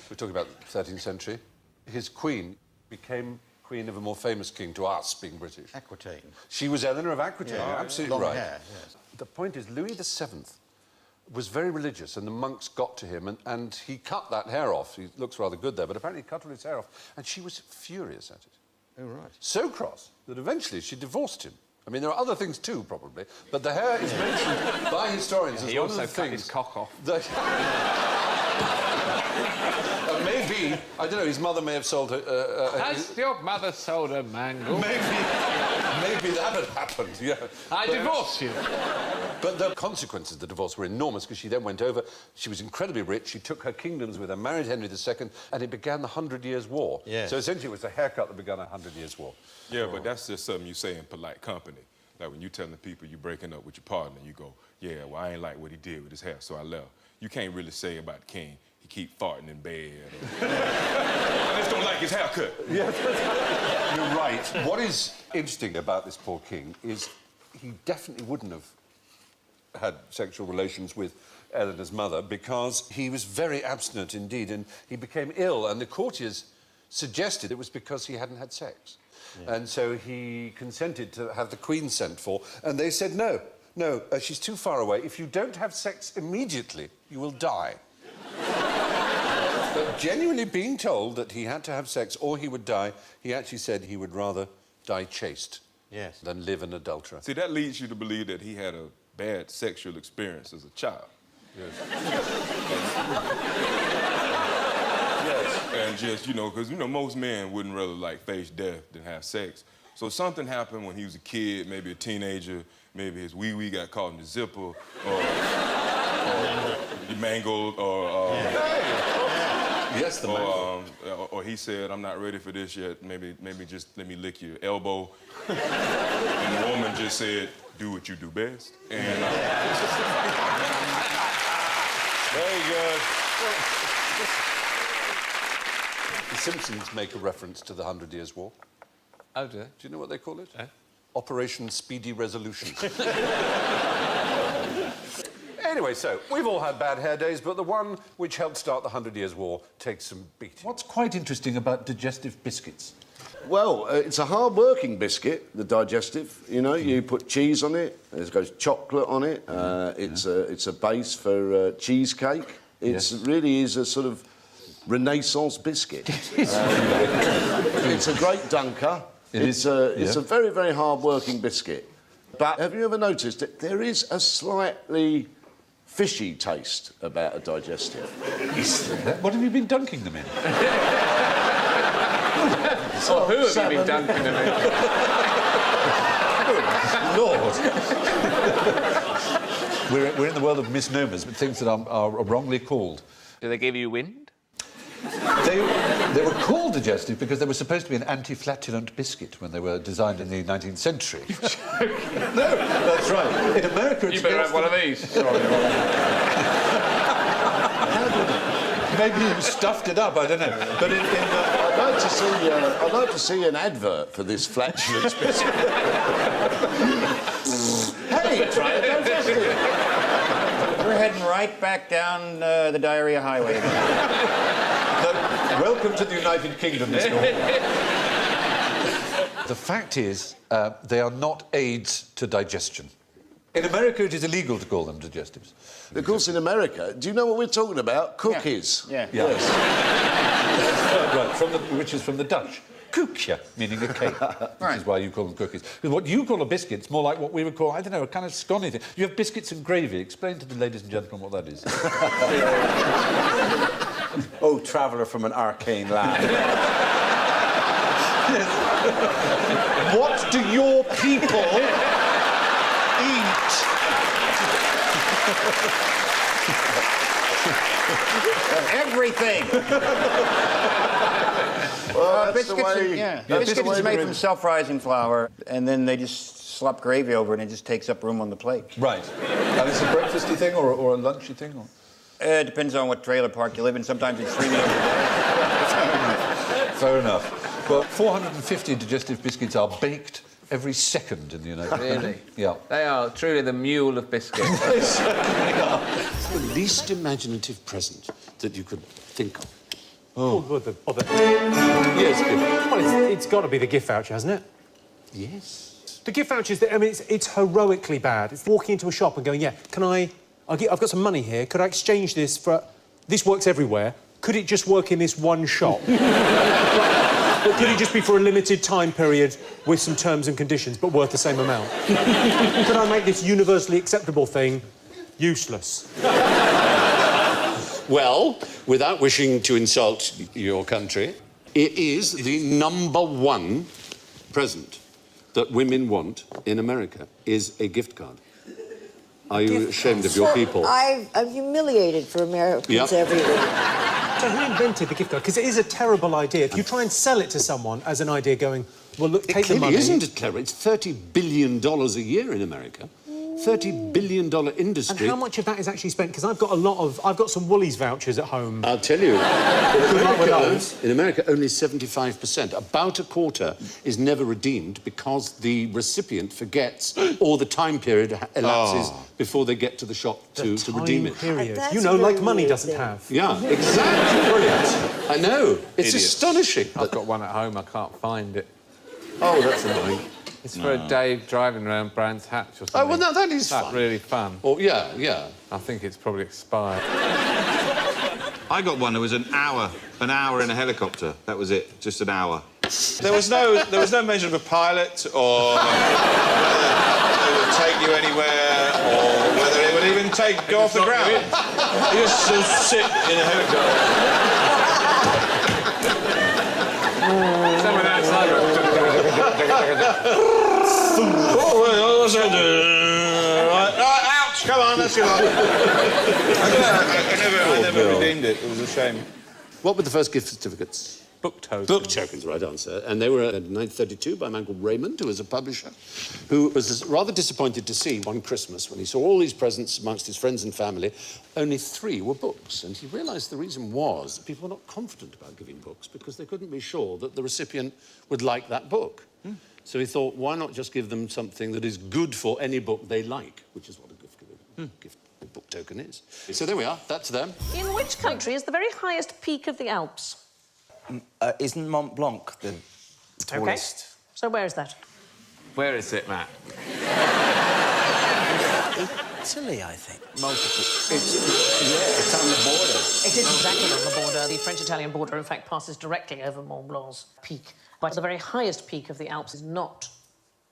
We're talking about the 13th century. His queen became queen of a more famous king to us, being British. Aquitaine. She was Eleanor of Aquitaine, absolutely long right. Hair, yes. The point is, Louis VII was very religious, and the monks got to him, and he cut that hair off. He looks rather good there, but apparently he cut all his hair off, and she was furious at it. Oh, right. So cross that eventually she divorced him. I mean, there are other things too, probably, but the hair is mentioned by historians as one of the things... He also cut his cock off. Maybe, I don't know, his mother may have sold her... Has your mother sold a mangle? Maybe that had happened, yeah. I divorce you. But the consequences of the divorce were enormous, because she then went over, she was incredibly rich, she took her kingdoms with her, married Henry II, and it began the 100 Years' War. Yes. So essentially it was the haircut that began a 100 Years' War. Yeah, but that's just something you say in polite company. Like when you telling the people you're breaking up with your partner, you go, yeah, well, I ain't like what he did with his hair, so I left. You can't really say about the king, he keep farting in bed. I just don't like his haircut. Yeah, you're right. What is interesting about this poor king is he definitely wouldn't have had sexual relations with Eleanor's mother because he was very abstinent indeed, and he became ill, and the courtiers suggested it was because he hadn't had sex. Yeah. And so he consented to have the Queen sent for, and they said, no, she's too far away. If you don't have sex immediately, you will die. But genuinely being told that he had to have sex or he would die, he actually said he would rather die chaste Yes. than live an adulterer. See, that leads you to believe that he had a bad sexual experience as a child. Yes. Yes. And just, you know, because, you know, most men wouldn't rather, like, face death than have sex. So something happened when he was a kid, maybe a teenager, maybe his wee-wee got caught in the zipper, or he mangled, or... Yes, the mangle. Or he said, I'm not ready for this yet, maybe just let me lick your elbow. And the woman just said, do what you do best. And... Very good. The Simpsons make a reference to the 100 Years' War. Oh, do they? Do you know what they call it? Operation Speedy Resolution. Anyway, so we've all had bad hair days, but the one which helped start the 100 Years' War takes some beating. What's quite interesting about digestive biscuits? Well, it's a hard-working biscuit, the digestive. You know, you put cheese on it. There's goes chocolate on it. It's a base for cheesecake. It really is a sort of Renaissance biscuit. It's a great dunker. It's a very, very hard-working biscuit. But have you ever noticed that there is a slightly fishy taste about a digestive? What have you been dunking them in? Oh, who have you been dunking them in? Lord. We're in the world of misnomers, but things that are wrongly called. Do they give you wind? They were called digestive because they were supposed to be an anti-flatulent biscuit when they were designed in the 19th century. No, that's right. In America, it's... You better have one of these. Sorry. Maybe you stuffed it up, I don't know. But I'd like to see an advert for this flatulence biscuit. Hey, try it, don't test it. We're heading right back down the diarrhea highway. Welcome to the United Kingdom, Miss Norton. The fact is, they are not aids to digestion. In America, it is illegal to call them digestives. Of course, in America, do you know what we're talking about? Cookies. Yeah. Yes. Right, which is from the Dutch. Koekje, meaning a cake, which is why you call them cookies. Because what you call a biscuit is more like what we would call, I don't know, a kind of scone thing. You have biscuits and gravy. Explain to the ladies and gentlemen what that is. Oh, traveller from an arcane land. What do your people eat? Everything. Well, biscuits, biscuits is made from self-rising flour, and then they just slop gravy over it, and it just takes up room on the plate. Right. Now, is it a breakfasty thing or a lunchy thing? Or? It depends on what trailer park you live in. Sometimes it's 3 meals a day. Fair enough. Well, 450 digestive biscuits are baked every second in the United Kingdom. Really? Yeah. They are truly the mule of biscuits. They certainly are. The least imaginative present that you could think of. Yes, well, it's got to be the gift voucher, hasn't it? Yes. The gift voucher is, I mean, it's heroically bad. It's walking into a shop and going, yeah, I've got some money here. Could I exchange this for... This works everywhere. Could it just work in this one shop? But could it just be for a limited time period with some terms and conditions, but worth the same amount? Could I make this universally acceptable thing useless? Well, without wishing to insult your country, it is the #1 present that women want in America is a gift card. Are you ashamed of your people? I'm humiliated for Americans everywhere. So who invented the gift card? Because it is a terrible idea. If you try and sell it to someone as an idea going, well, look, take the money... It isn't terrible. It's $30 billion a year in America. $30 billion industry. And how much of that is actually spent? Because I've got some Woolies vouchers at home. I'll tell you. In America, only 75%. About a quarter is never redeemed because the recipient forgets or the time period elapses before they get to the shop to redeem it. Period. You know, like money doesn't have. Yeah, exactly. Brilliant. I know. It's Idiots. astonishing. I've got one at home. I can't find it. Oh, that's annoying. It's for a day driving around Brands Hatch or something. Oh, well, no, that is That's fun. really fun. Oh, yeah. I think it's probably expired. I got one that was an hour in a helicopter. That was it, just an hour. There was no mention of a pilot or whether it would take you anywhere or whether it would even go off the ground. You just sit in a helicopter. Someone outside. Ouch! Come on, let's get on. I never redeemed it. It was a shame. What were the first gift certificates? Book tokens. Book tokens, right answer. And they were in 1932 by a man called Raymond, who was a publisher, who was rather disappointed to see one Christmas, when he saw all these presents amongst his friends and family, only 3 were books. And he realised the reason was that people were not confident about giving books because they couldn't be sure that the recipient would like that book. So he thought, why not just give them something that is good for any book they like, which is what a gift book token is. So there we are, that's them. In which country is the very highest peak of the Alps? Isn't Mont Blanc the tallest? Okay. So where is that? Where is it, Matt? Italy, I think. Multiple. It's on the border. It is exactly on the border. The French-Italian border, in fact, passes directly over Mont Blanc's peak. But the very highest peak of the Alps is not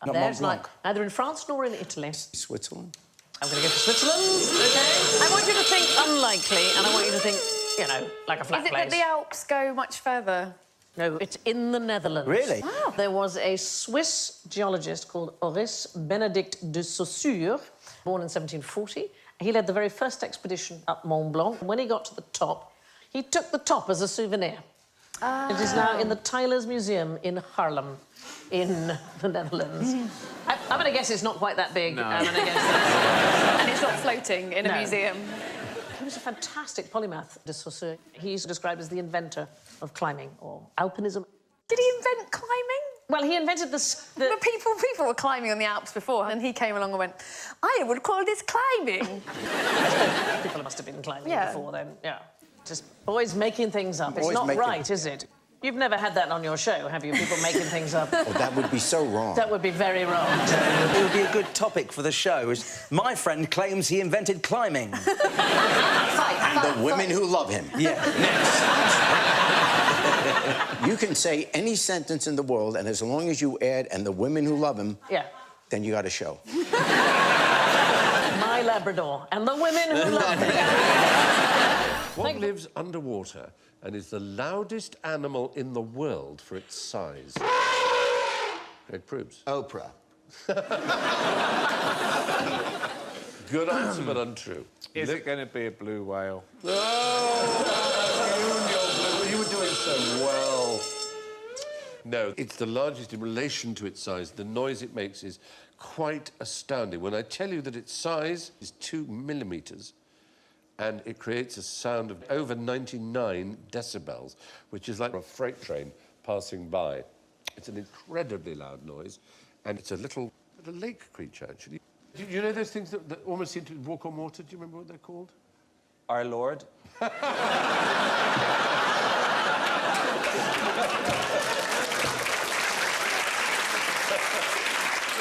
up there. Mont It's Blanc. neither in France nor in Italy. Switzerland? I'm going to go for Switzerland, OK? I want you to think unlikely, and I want you to think, you know, like a flat Is it place. that the Alps go much further? No, it's in the Netherlands. Really? Wow. There was a Swiss geologist called Horace Benedict de Saussure, born in 1740. He led the very first expedition up Mont Blanc. When he got to the top, he took the top as a souvenir. It is now in the Tylers Museum in Haarlem, in the Netherlands. I'm going to guess it's not quite that big. No. I'm going to guess that's... And it's not floating in a museum. He was a fantastic polymath, de Saussure. He's described as the inventor of climbing, or alpinism. Did he invent climbing? Well, he invented the... But people were climbing on the Alps before, and he came along and went, I would call this climbing. People must have been climbing Yeah. before then, yeah. Just boys making things up. It's Boys not making- right, is it? You've never had that on your show, have you? People making things up. Oh, that would be so wrong. That would be very wrong. It would be a good topic for the show. Is my friend claims he invented climbing. And the women who love him. Yeah. You can say any sentence in the world, and as long as you add, and the women who love him, Yeah. then you got a show. My Labrador and the women who love him. What lives underwater and is the loudest animal in the world for its size? Greg Proops. Oprah. Good answer, but untrue. Is it going to be a blue whale? You were doing so well. No, it's the largest in relation to its size. The noise it makes is quite astounding. When I tell you that its size is 2 millimetres, and it creates a sound of over 99 decibels, which is like a freight train passing by. It's an incredibly loud noise, and it's a little lake creature, actually. Do you know those things that almost seem to walk on water? Do you remember what they're called? Our Lord.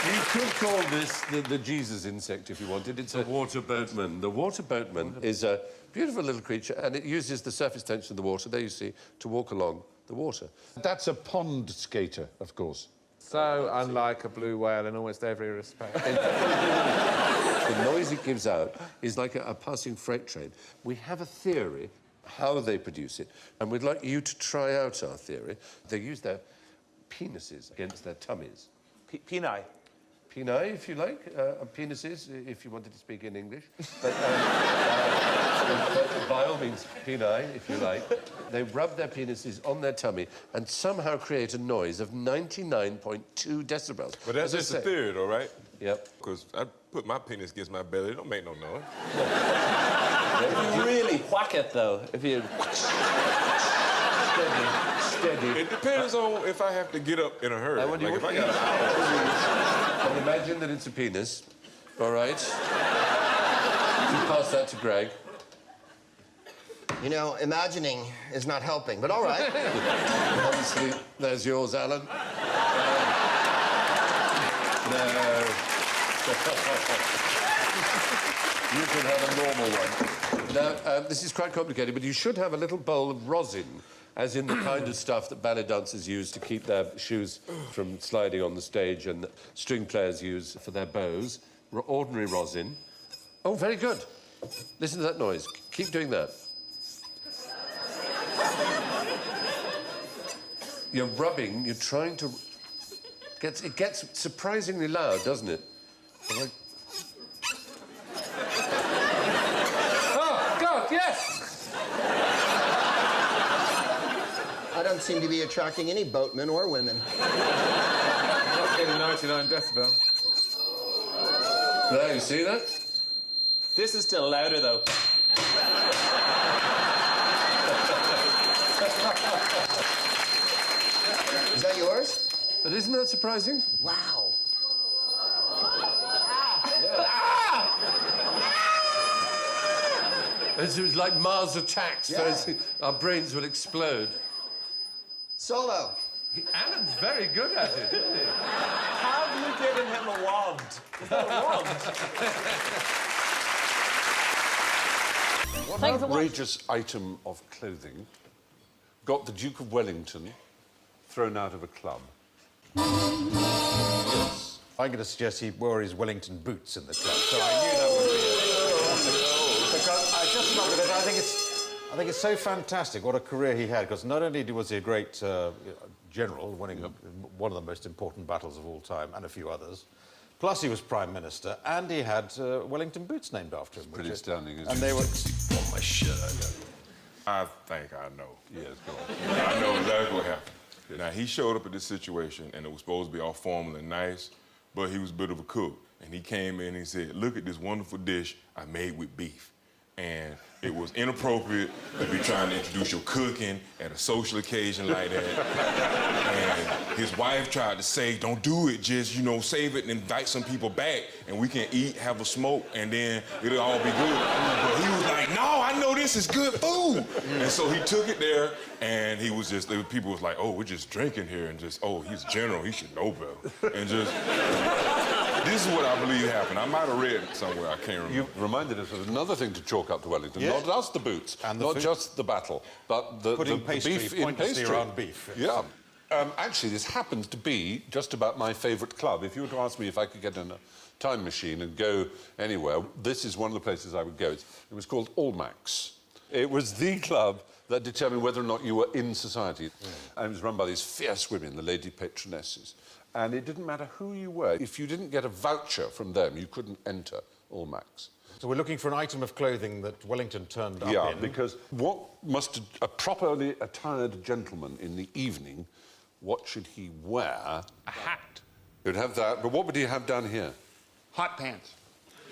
You could call this the Jesus insect if you wanted. It's a water boatman. The water boatman is a beautiful little creature, and it uses the surface tension of the water, there you see, to walk along the water. That's a pond skater, of course. So unlike a blue whale in almost every respect. The noise it gives out is like a passing freight train. We have a theory how they produce it, and we'd like you to try out our theory. They use their penises against their tummies. Peni. Peni, if you like, penises, if you wanted to speak in English. But by all means, peni, if you like. They rub their penises on their tummy and somehow create a noise of 99.2 decibels. But that's As I just a say- theory, though, right? Yep. Because I put my penis against my belly, it don't make no noise. You really whack it, though, if you... Steady. It depends on if I have to get up in a hurry. Like if I got And imagine that it's a penis, all right? You pass that to Greg. You know, imagining is not helping, but all right. Obviously, there's yours, Alan. No. You can have a normal one. Now, this is quite complicated, but you should have a little bowl of rosin as in the kind of stuff that ballet dancers use to keep their shoes from sliding on the stage and string players use for their bows. Ordinary rosin. Oh, very good. Listen to that noise. Keep doing that. You're rubbing, you're trying to... It gets surprisingly loud, doesn't it? Oh, God, yes! I don't seem to be attracting any boatmen or women. Not getting 99 decibel. There, you see that? This is still louder, though. Is that yours? But isn't that surprising? Wow. It's like Mars attacks. Yeah. Our brains will explode. Solo. Alan's very good at it, isn't he? Have you given him a wand? Is that a wand? What Thank you for outrageous item of clothing got the Duke of Wellington thrown out of a club? Yes. I'm going to suggest he wore his Wellington boots in the club, so I knew that would be because I just love it. I think it's so fantastic what a career he had, because not only was he a great general, winning one of the most important battles of all time, and a few others, plus he was Prime Minister, and he had Wellington boots named after him. Pretty astounding, isn't it? And they were on my shirt. I think I know. Yes, go on. I know exactly what happened. Now, he showed up at this situation, and it was supposed to be all formal and nice, but he was a bit of a cook. And he came in and he said, look at this wonderful dish I made with beef. And it was inappropriate to be trying to introduce your cooking at a social occasion like that. And his wife tried to say, don't do it, just, you know, save it and invite some people back, and we can eat, have a smoke, and then it'll all be good. But he was like, no, I know this is good food. And so he took it there, and he was just, people was like, oh, we're just drinking here, and just, oh, he's general, he should know better. And just... This is what I believe happened. I might have read it somewhere, I can't remember. You reminded us of another thing to chalk up to Wellington. Yeah. Not just the boots, and the not food. just the battle, but the Pastry, beef in pointlessly pastry. around beef. Yeah. Actually, this happens to be just about my favourite club. If you were to ask me if I could get in a time machine and go anywhere, this is one of the places I would go. It was called Almack's. It was the club that determined whether or not you were in society. And it was run by these fierce women, the lady patronesses. And it didn't matter who you were. If you didn't get a voucher from them, you couldn't enter Almack's. So we're looking for an item of clothing that Wellington turned up in. Yeah, because what must a properly attired gentleman in the evening, what should he wear? A hat. He'd have that, but what would he have down here? Hot pants.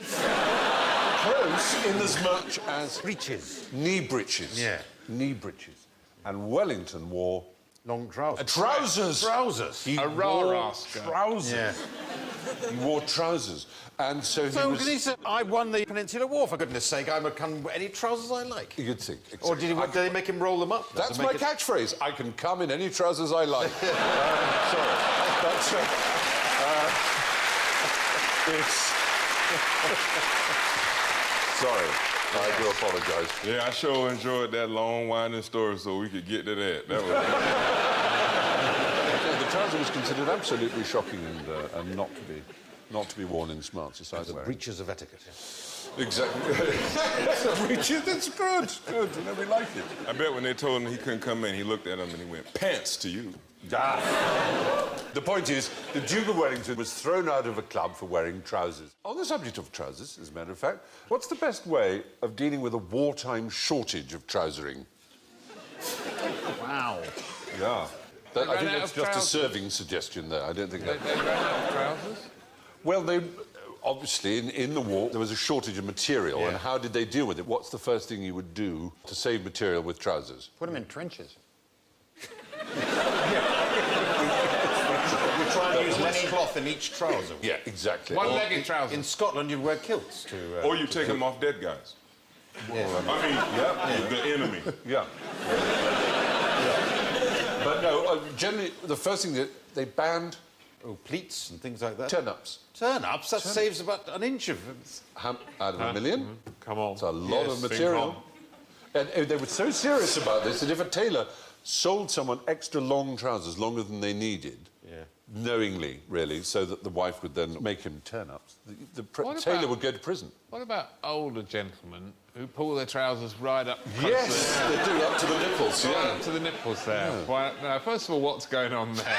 Close in as much as... Breeches. Knee breeches. Yeah. Knee breeches. And Wellington wore... Long trousers. Trousers! Trousers. He A wore rah-rah trousers. Yeah. He wore trousers. And so he was... he said, I won the Peninsular War, for goodness sake. I can wear any trousers I like. You'd think. Exactly. Or did they make him roll them up? That's my catchphrase. I can come in any trousers I like. Sorry. That's... it's... Sorry. I do apologise. Yeah, I sure enjoyed that long, winding story so we could get to that. That was... The trouser was considered absolutely shocking and not to be worn in smart society. The breaches of etiquette. Exactly. The breaches, that's good. Good, you know, we like it. I bet when they told him he couldn't come in, he looked at him and he went, pants to you. The point is, the Duke of Wellington was thrown out of a club for wearing trousers. On the subject of trousers, as a matter of fact, what's the best way of dealing with a wartime shortage of trousering? Wow. Yeah. I think that's just trousers. a serving suggestion there. I don't think that... They ran out of trousers? Well, they... Obviously, in the war, there was a shortage of material, and how did they deal with it? What's the first thing you would do to save material with trousers? Put them in trenches. We try and use less cloth in each trouser. Yeah, exactly. One-legged trousers. In Scotland, you'd wear kilts to... Or you take them off dead guys. Yeah. I mean, the enemy. Yeah. But no, generally, the first thing that they banned... Oh, pleats and things like that. Turn-ups. Turn-ups? That saves about an inch of... Out of a million? Come on. It's a lot of material. And they were so serious about this that if a tailor sold someone extra long trousers, longer than they needed, knowingly, really, so that the wife would then make him turn-ups. The tailor would go to prison. What about older gentlemen who pull their trousers right up? Yes, they do, up to the nipples, Right up to the nipples there. Yeah. Why, now, first of all, what's going on there?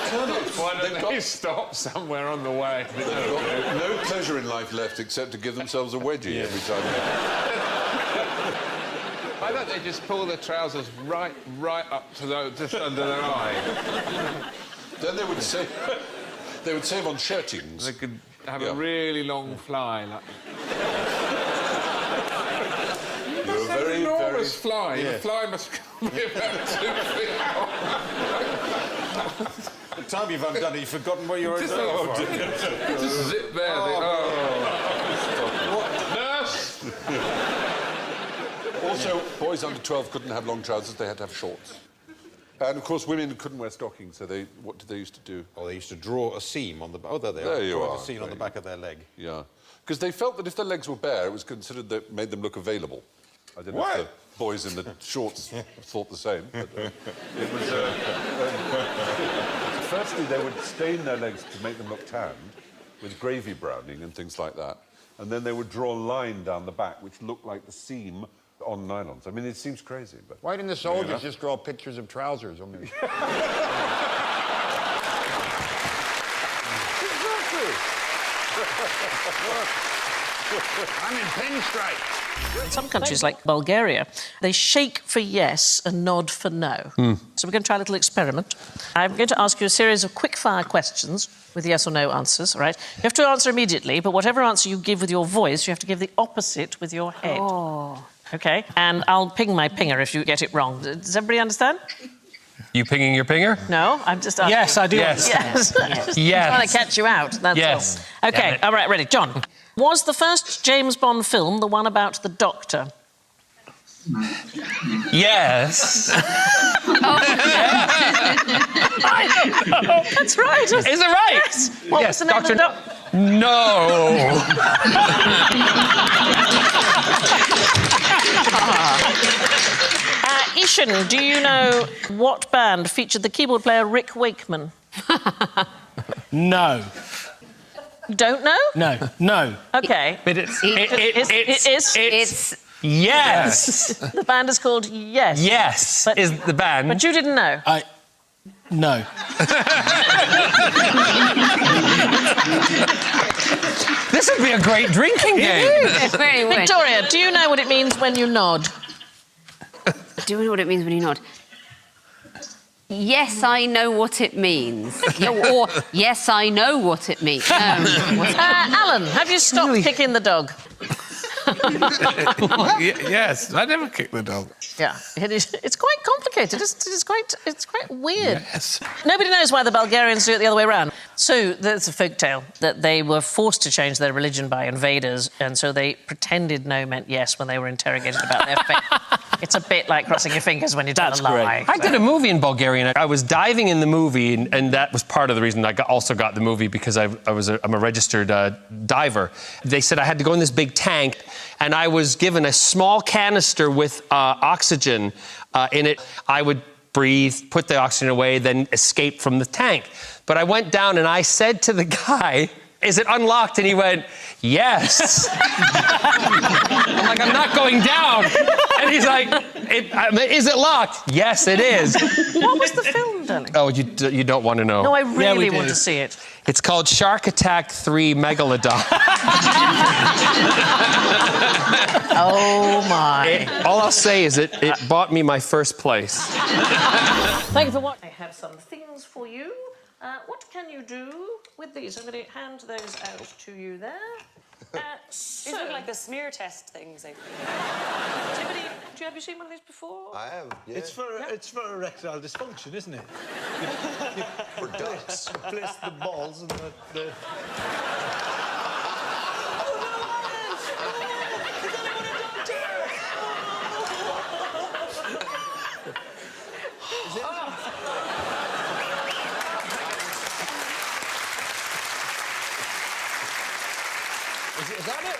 Why don't they stop somewhere on the way? They've got no pleasure in life left except to give themselves a wedgie every time Why don't they just pull their trousers right up to just under their eye? Then they would save. They would save on shirtings. They could have a really long fly. Like... You're a very, enormous fly. Yeah. The fly must be about 2 feet long. The time you've undone it, you've forgotten where you're Just zip there. Nurse! Also, boys under 12 couldn't have long trousers, they had to have shorts. And, of course, women couldn't wear stockings, so what did they used to do? Oh, they used to draw a seam on the... Oh, there they are. There you Draw are. a seam on the back of their leg. Yeah. Because they felt that if their legs were bare, it was considered that made them look available. I don't know if the boys in the shorts thought the same, but it was... Firstly, they would stain their legs to make them look tanned, with gravy browning and things like that. And then they would draw a line down the back, which looked like the seam on nylons. I mean, it seems crazy, but... Why didn't the soldiers just draw pictures of trousers on their... I'm in pinstripes. In some countries, like Bulgaria, they shake for yes and nod for no. So we're going to try a little experiment. I'm going to ask you a series of quick-fire questions with yes or no answers, all right? You have to answer immediately, but whatever answer you give with your voice, you have to give the opposite with your head. Oh. OK? And I'll ping my pinger if you get it wrong. Does everybody understand? You pinging your pinger? No, I'm just asking. Yes, I do understand. Yes. Just Yes. trying to catch you out, that's Yes. all. OK, Damn it. all right, ready. John, was the first James Bond film the one about the Doctor? Yes. That's right. Is it right? Yes. What was the name of the Doctor? No. Ishan, do you know what band featured the keyboard player Rick Wakeman? No. Don't know? No. OK. But it's... It's Yes. The band is called Yes. Yes But, is the band. but you didn't know? No. This would be a great drinking game. It's very weird. Victoria, do you know what it means when you nod? Do you know what it means when you nod? Yes, I know what it means. Or, yes, I know what it means. Alan, have you stopped kicking the dog? Yes, I never kick the dog. Yeah, it's quite complicated. It's quite weird. Yes. Nobody knows why the Bulgarians do it the other way around. So there's a folk tale that they were forced to change their religion by invaders, and so they pretended no meant yes when they were interrogated about their faith. It's a bit like crossing your fingers when you tell a lie. I did a movie in Bulgarian. I was diving in the movie, and that was part of the reason I also got the movie, because I'm a registered diver. They said I had to go in this big tank, and I was given a small canister with oxygen in it. I would breathe, put the oxygen away, then escape from the tank. But I went down and I said to the guy, "Is it unlocked?" And he went, "Yes." I'm like, "I'm not going down." And he's like, "Is it locked?" "Yes, it is." What was the film, darling? Oh, you don't want to know. No, I really want to see it. It's called Shark Attack 3 Megalodon. Oh, my. All I'll say is it bought me my first place. Thank you for watching. I have some things for you. What can you do with these? I'm going to hand those out to you there. These look like the smear test things. Have you seen one of these before? I have, yeah. It's for erectile dysfunction, isn't it? For ducks. Place the balls and the... Is that it?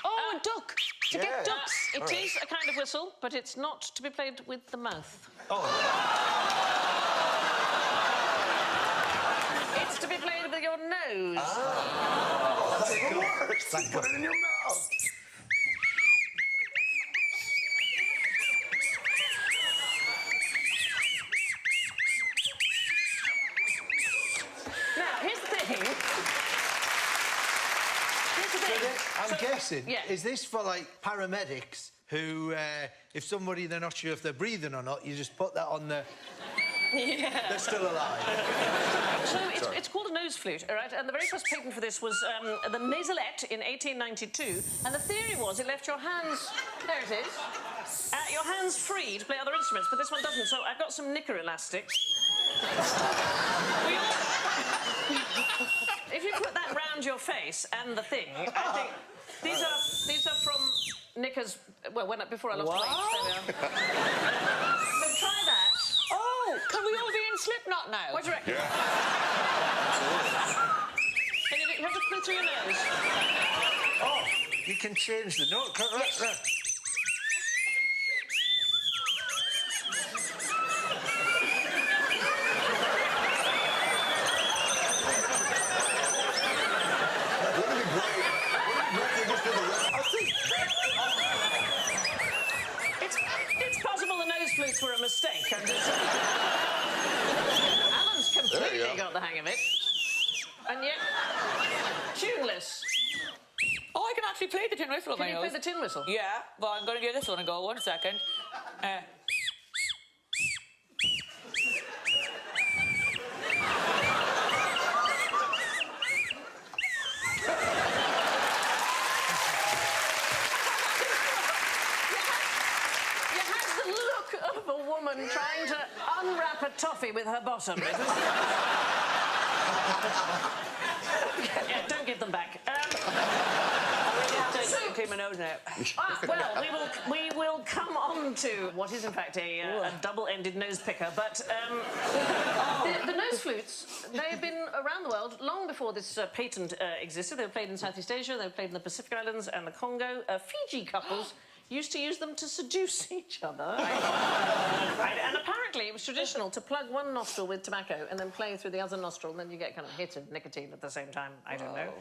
Oh, a duck. To get ducks. It is a kind of whistle, but it's not to be played with the mouth. It's to be played with your nose. It works. Put it in your mouth. Now, here's the thing. I'm guessing, is this for, like, paramedics who, if somebody, they're not sure if they're breathing or not, you just put that on the... They're still alive. So it's called a nose flute, all right? And the very first patent for this was the nasalette in 1892. And the theory was it left your hands... There it is. Your hands free to play other instruments, but this one doesn't. So I've got some knicker elastics. If you put that round your face and the thing, I think these are from knickers. Well, before I lost weight. So try that. Oh, can we all be in Slipknot now? What do you reckon? Can you have to put through your nose? Oh, you can change the note. Look. It's possible the nose flutes were a mistake. Alan's completely got the hang of it. And yet, tuneless. Oh, I can actually play the tin whistle on my Can you nose. play the tin whistle? Yeah, but I'm going to give this one a go. 1 second. Of a woman trying to unwrap a toffee with her bottom. Yeah, don't give them back. I really have to clean my nose now. Well, we will come on to what is in fact a double-ended nose picker, but the nose flutes, they've been around the world long before this patent existed. They were played in Southeast Asia, they were played in the Pacific Islands and the Congo. Fiji couples used to use them to seduce each other. Right? And apparently it was traditional to plug one nostril with tobacco and then play through the other nostril, and then you get kind of hit of nicotine at the same time. I don't know.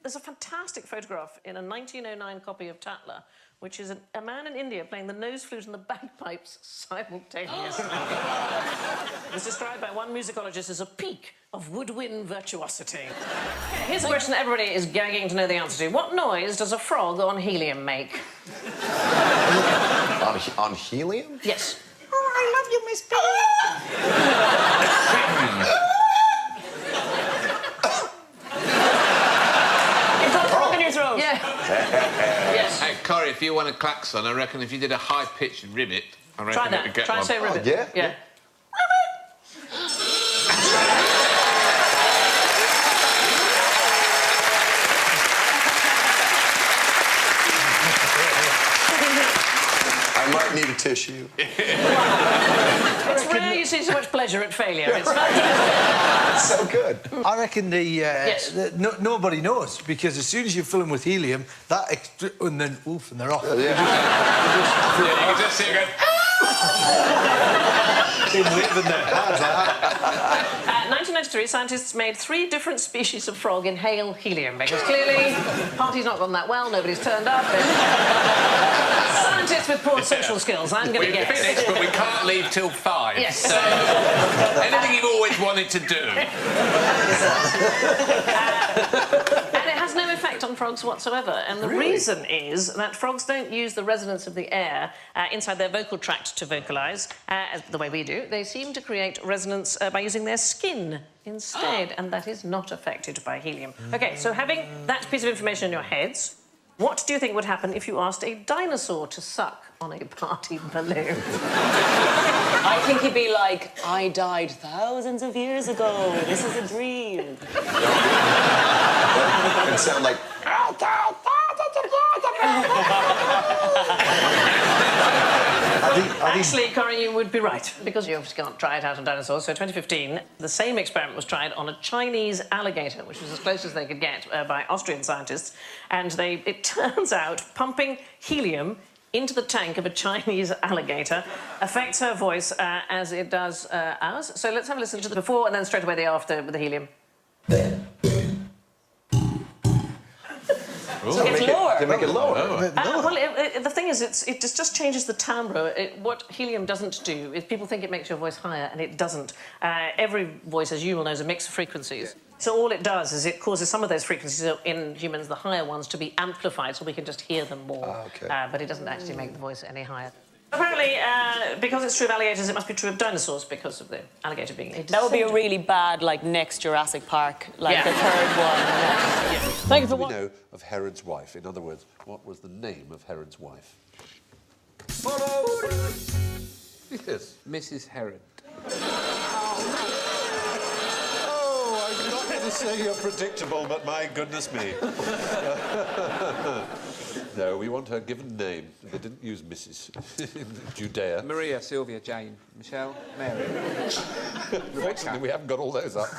There's a fantastic photograph in a 1909 copy of Tatler, which is a man in India playing the nose flute and the bagpipes simultaneously. It was described by one musicologist as a peak of woodwind virtuosity. Here's a question that everybody is gagging to know the answer to. What noise does a frog on helium make? On helium? Yes. Oh, I love you, Miss Piggy. You've got a frog in your throat. Yeah. Yes. Hey, Corey, if you want a klaxon, I reckon if you did a high-pitched ribbit, I reckon Try it that. would get Try one. say ribbit. Yeah. I might need a tissue. It's rare you see so much pleasure at failure. It's It's so good. I reckon nobody knows, because as soon as you fill them with helium, and then oof, and they're off. You can just see it going... 1993, scientists made 3 different species of frog inhale helium, because clearly party's not gone that well, nobody's turned up. Scientists with poor social skills, I'm going to guess. We've finished, but we can't leave till 5. Yes. So, anything you've always wanted to do. And it has no effect on frogs whatsoever. And the reason is that frogs don't use the resonance of the air inside their vocal tract to vocalise, the way we do. They seem to create resonance by using their skin instead, and that is not affected by helium. OK, so having that piece of information in your heads, what do you think would happen if you asked a dinosaur to suck on a party balloon? I think he'd be like, I died thousands of years ago. This is a dream. It would sound like... Well, Actually, Corey, you would be right, because you obviously can't try it out on dinosaurs. So, 2015, the same experiment was tried on a Chinese alligator, which was as close as they could get by Austrian scientists. And it turns out, pumping helium into the tank of a Chinese alligator affects her voice as it does ours. So let's have a listen to the before and then straight away the after with the helium. So it's lower. To make it lower. Well, the thing is, it just changes the timbre. What helium doesn't do is people think it makes your voice higher, and it doesn't. Every voice, as you will know, is a mix of frequencies. So all it does is it causes some of those frequencies in humans, the higher ones, to be amplified, so we can just hear them more. But it doesn't actually make the voice any higher. Apparently, because it's true of alligators, it must be true of dinosaurs because of the alligator being a That would be a really bad, like, next Jurassic Park, like the third one. Yeah. Thank you for what we know of Herod's wife. In other words, what was the name of Herod's wife? Yes. Mrs. Herod. Oh, I'm not going to say you're predictable, but my goodness me. No, we want her given name. They didn't use Mrs. in Judea. Maria, Sylvia, Jane, Michelle, Mary. Fortunately, we haven't got all those up.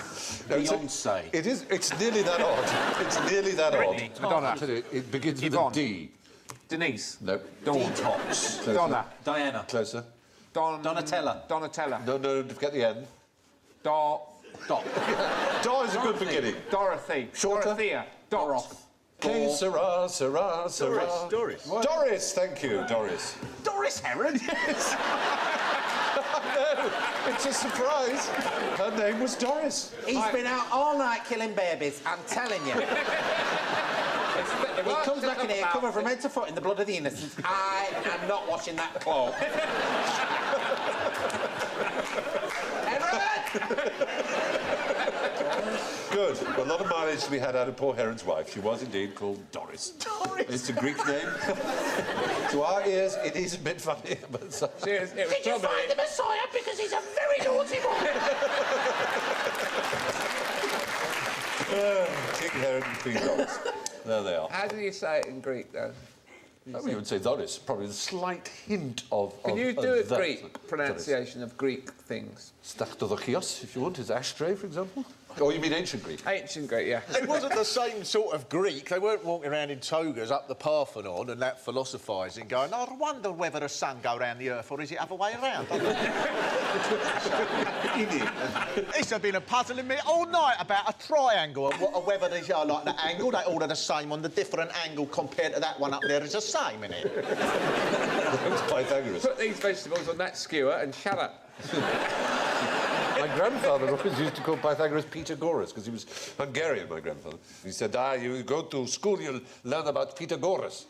No, Beyonce. It's nearly that odd. It's nearly that Brittany. odd. Madonna. I'll tell you, it begins with Yvonne. a D. Denise. No. Dawn. Detox. Closer. Donna. Diana. Closer. Donatella. Donatella. No, don't forget the N. Dot. Dor is a good beginning. Dorothy. Shorter. Dorothea. Dot. Que sera, sera, sera. Doris. Doris, thank you, Doris. Doris Herod, yes. No, it's a surprise. Her name was Doris. He's been out all night killing babies, I'm telling you. He comes back in here covered from head to foot in the blood of the innocents. I am not washing that cloak. Good. A lot of mileage to be had out of poor Herod's wife. She was indeed called Doris. Doris. It's a Greek name. To our ears, it is a bit funny, but so... Did you find the Messiah? Because he's a very naughty boy. King Herod and Queen Doris. There they are. How do you say it in Greek, though? We would say Doris. Probably a slight hint of... Can you do a that. Greek pronunciation of Greek things? Stachtodochios, if you want, is ashtray, for example. Oh, you mean ancient Greek? Ancient Greek, yeah. It wasn't the same sort of Greek. They weren't walking around in togas up the Parthenon and that philosophising, going, I wonder whether the sun go round the earth or is it other way around? It's been a puzzling me all night about a triangle and whether these are like the angle, they all are the same on the different angle compared to that one up there is the same, innit? That's Pythagoras. Put these vegetables on that skewer and shut up. My grandfather always used to call Pythagoras Pythagoras because he was Hungarian, my grandfather. He said, you go to school, you'll learn about Pythagoras.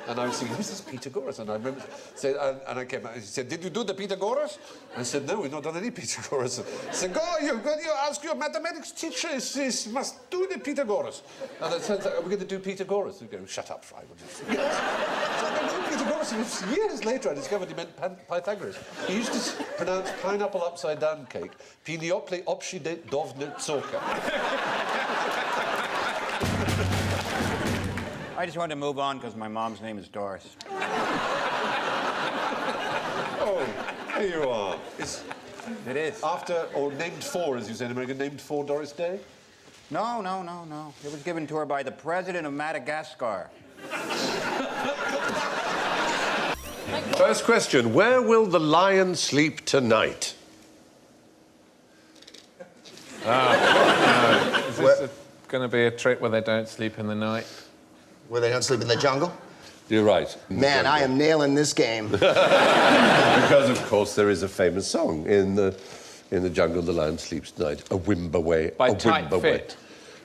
And I was thinking, who's this Pythagoras? And I remember, and I came out, he said, did you do the Pythagoras? I said, no, we've not done any Pythagoras. He said, you ask your mathematics teacher, he must do the Pythagoras. And I said, are we going to do Pythagoras? He goes, shut up, Fry. Pythagoras, and years later I discovered he meant Pythagoras. He used to pronounce pineapple upside down cake, Piniople opshide dovne tsoka. I just wanted to move on because my mom's name is Doris. Oh, here you are. It is. After, or named for, as you say in America, named for Doris Day? No. It was given to her by the president of Madagascar. First question, where will the lion sleep tonight? Is this going to be a trip where they don't sleep in the night? Where they don't sleep in the jungle? You're right. Man, I am nailing this game. Because, of course, there is a famous song in the jungle, the lion sleeps tonight, a Wimberway. By Tight Fit.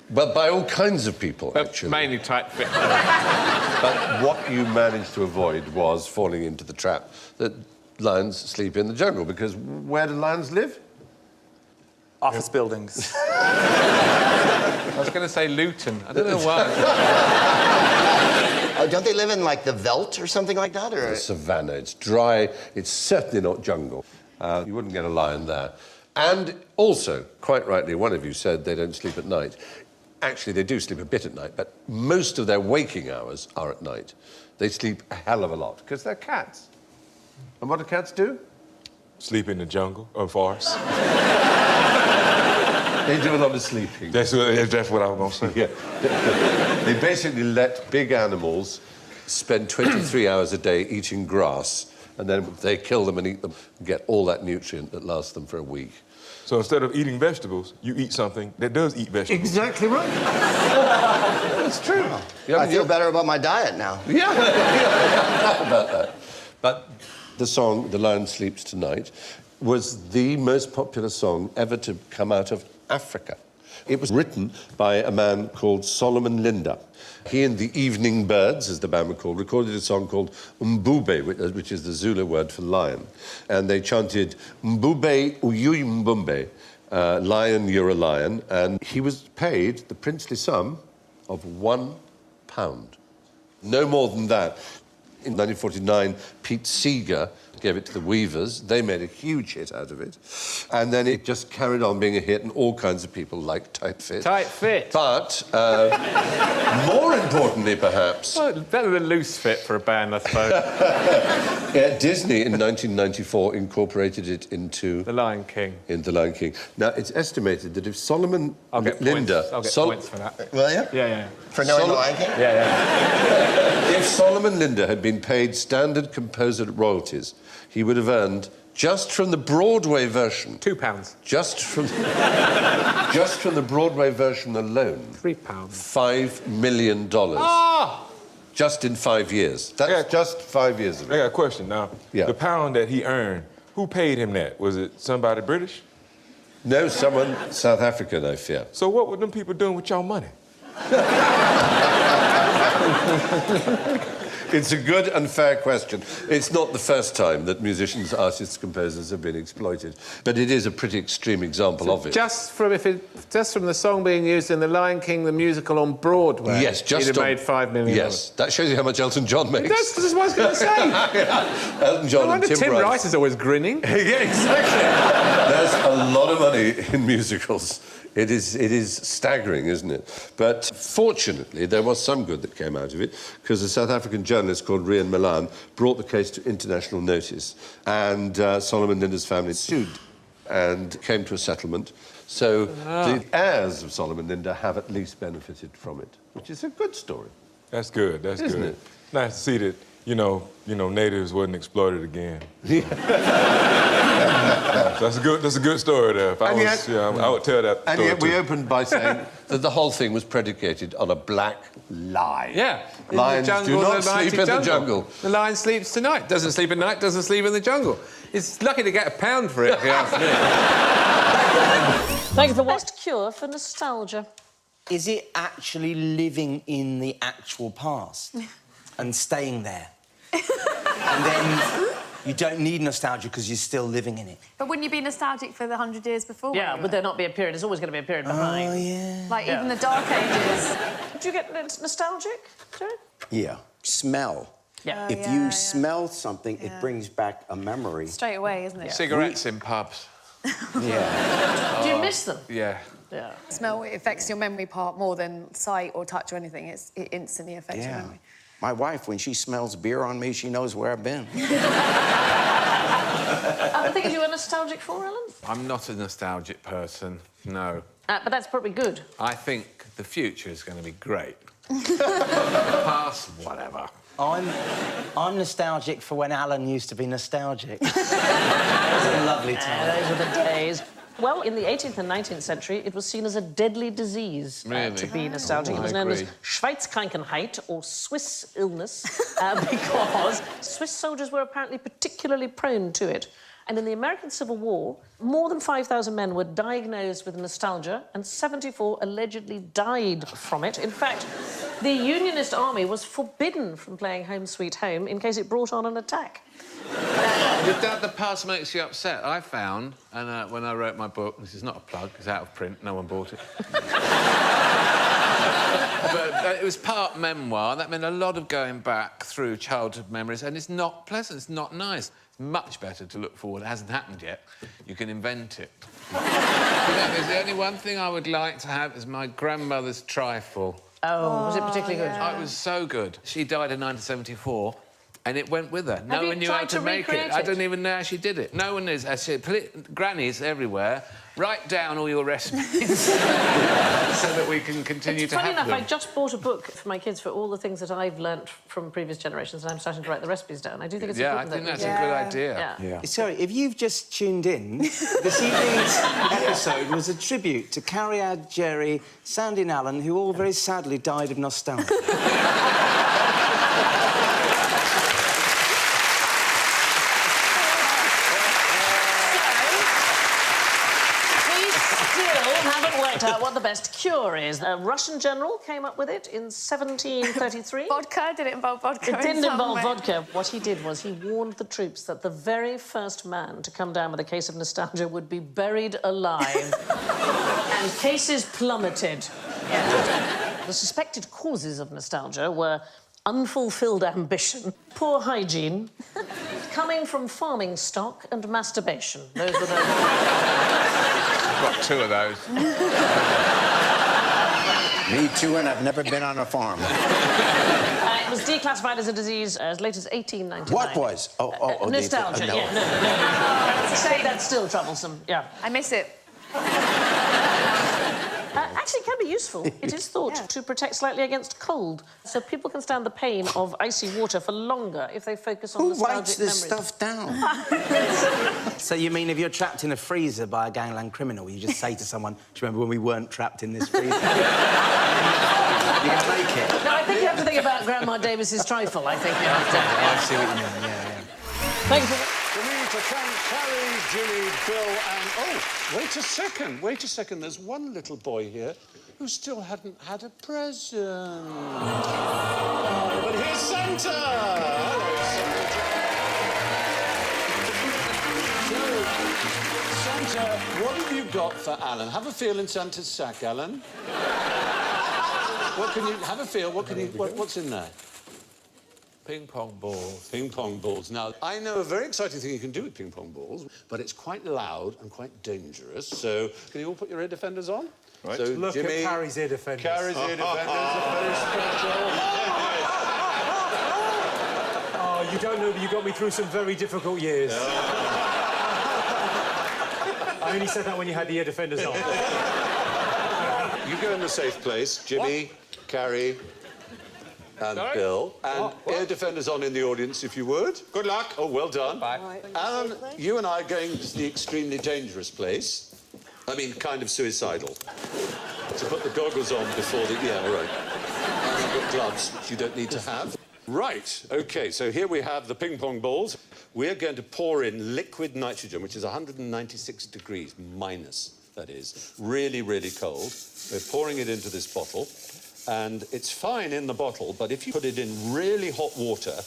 But by all kinds of people, actually. Mainly Tight Fit. But what you managed to avoid was falling into the trap that lions sleep in the jungle, because where do lions live? Office buildings. I was going to say Luton. I don't know why. Oh, don't they live in, like, the veldt or something like that? Or? The savannah. It's dry. It's certainly not jungle. You wouldn't get a lion there. And also, quite rightly, one of you said they don't sleep at night. Actually, they do sleep a bit at night, but most of their waking hours are at night. They sleep a hell of a lot, because they're cats. And what do cats do? Sleep in the jungle or forest. They do a lot of sleeping. That's what I was going to say. Yeah. They basically let big animals spend 23 hours a day eating grass, and then they kill them and eat them and get all that nutrient that lasts them for a week. So instead of eating vegetables, you eat something that does eat vegetables. Exactly right. That's true. I feel better about my diet now. Yeah, about that. But the song, The Lion Sleeps Tonight, was the most popular song ever to come out of Africa. It was written by a man called Solomon Linda. He and the Evening Birds, as the band were called, recorded a song called Mbube, which is the Zulu word for lion. And they chanted, Mbube uyui mbumbe, lion, you're a lion. And he was paid the princely sum of £1. No more than that. In 1949, Pete Seeger gave it to the Weavers. They made a huge hit out of it. And then it just carried on being a hit, and all kinds of people like Tight Fit. Tight Fit. But more importantly, perhaps... Well, better than Loose Fit for a band, I suppose. Yeah, Disney, in 1994, incorporated it into... The Lion King. In The Lion King. Now, it's estimated that if Solomon I'll get Linda... points. I'll get points for that. Will you? Yeah. For knowing The Lion King? Yeah. If Solomon Linda had been paid standard composer royalties, he would have earned, just from the Broadway version... £2. Just from the Broadway version alone... £3. $5 million. Ah! Just in 5 years. That's just 5 years ago. I got a question now. Yeah. The pound that he earned, who paid him that? Was it somebody British? No, someone South African, I fear. So what were them people doing with y'all money? It's a good and fair question. It's not the first time that musicians, artists, composers have been exploited, but it is a pretty extreme example of it. Just from the song being used in The Lion King, the musical on Broadway, yes, just he'd have made $5 million. Yes, that shows you how much Elton John makes. That's what I was going to say. Yeah. Elton John and Tim Rice is always grinning. Yeah, exactly. There's a lot of money in musicals. It is staggering, isn't it? But fortunately, there was some good that came out of it, because a South African journalist called Rian Milan brought the case to international notice, and Solomon Linda's family sued and came to a settlement. So the heirs of Solomon Linda have at least benefited from it, which is a good story. That's good. That's Isn't good. it? Nice to see that, you know, natives wasn't exploited again. So that's a good story there. If I would tell that And story yet we too. opened by saying that the whole thing was predicated on a black lie. Yeah. Lions do not sleep in the jungle. The lion sleeps tonight. Doesn't sleep at night, doesn't sleep in the jungle. It's lucky to get £1 for it, if you ask me. Thank you for best cure for nostalgia. Is it actually living in the actual past and staying there? And then you don't need nostalgia because you're still living in it. But wouldn't you be nostalgic for the 100 years before? Yeah, would there not be a period? There's always going to be a period behind. Oh, yeah. Like even the Dark Ages. Do you get nostalgic, Jerry? Yeah. Smell. Yeah. If you smell something, it brings back a memory. Straight away, isn't it? Cigarettes in pubs. Yeah. Do you miss them? Yeah. Yeah. Smell affects your memory part more than sight or touch or anything. It instantly affects your memory. My wife, when she smells beer on me, she knows where I've been. Other things you were nostalgic for, Alan? I'm not a nostalgic person, no. But that's probably good. I think the future is going to be great. The past, whatever. I'm nostalgic for when Alan used to be nostalgic. It was a lovely time. Those were the days. Well, in the 18th and 19th century, it was seen as a deadly disease to be nostalgic. It was known as Schweizkrankheit, or Swiss illness, because Swiss soldiers were apparently particularly prone to it. And in the American Civil War, more than 5,000 men were diagnosed with nostalgia, and 74 allegedly died from it. In fact, the Unionist army was forbidden from playing Home Sweet Home in case it brought on an attack. The past makes you upset. I found, and when I wrote my book, this is not a plug, it's out of print, no one bought it. But it was part memoir. That meant a lot of going back through childhood memories, and it's not pleasant, it's not nice. It's much better to look forward. It hasn't happened yet. You can invent it. There's the only one thing I would like to have is my grandmother's trifle. Oh, was it particularly good? Oh, it was so good. She died in 1974. And it went with her. No you one knew how tried to to make recreate it. I it? don't even know how she did it. No one knows. Grannies everywhere, write down all your recipes so that we can continue to have Funny enough, them. I just bought a book for my kids for all the things that I've learnt from previous generations, and I'm starting to write the recipes down. I do think it's important. I think that's a good idea. Yeah. Sorry, if you've just tuned in, this evening's episode was a tribute to Carrie, Jerry, Sandy and Alan, who all very sadly died of nostalgia. Haven't worked out what the best cure is. A Russian general came up with it in 1733. Vodka? Did it involve vodka? It didn't involve vodka. What he did was he warned the troops that the very first man to come down with a case of nostalgia would be buried alive. And cases plummeted. The suspected causes of nostalgia were unfulfilled ambition, poor hygiene, coming from farming stock, and masturbation. Those were the... Got two of those. Me too, and I've never been on a farm. It was declassified as a disease as late as 1899. What was? Nostalgia, no. yeah, no. I'd say that's still troublesome, yeah. I miss it. Actually, it can be useful. It is thought to protect slightly against cold, so people can stand the pain of icy water for longer if they focus on nostalgic writes this memories. stuff down? So you mean if you're trapped in a freezer by a gangland criminal, you just say to someone, do you remember when we weren't trapped in this freezer? You're going to make it? No, I think you have to think about Grandma Davis's trifle, I think you have to. I see what you mean, yeah. Thank you. For me to thank Carrie, Jimmy, Bill and... Oh, wait a second. There's one little boy here who still hadn't had a present. But here's Santa! Hello, Santa. So, Santa, what have you got for Alan? Have a feel in Santa's sack, Alan. What can you... Have a feel. What can you... What's in there? Ping pong balls. Ping pong balls. Now, I know a very exciting thing you can do with ping pong balls, but it's quite loud and quite dangerous. So, can you all put your ear defenders on? Right. So, Look Jimmy, at Carrie's ear defenders. Carrie's ear defenders are very special. Oh, you don't know, but you got me through some very difficult years. I only said that when you had the ear defenders on. You go in the safe place, Jimmy, Carrie, and Bill. And ear defenders on in the audience, if you would. Good luck. Oh, well done. Bye. Alan, you and I are going to the extremely dangerous place. I mean, kind of suicidal. So put the goggles on before the... Yeah, all right. And I've got gloves, which you don't need to have. Right, OK, so here we have the ping pong balls. We're going to pour in liquid nitrogen, which is 196 degrees minus, that is. Really, really cold. We're pouring it into this bottle. And it's fine in the bottle, but if you put it in really hot water,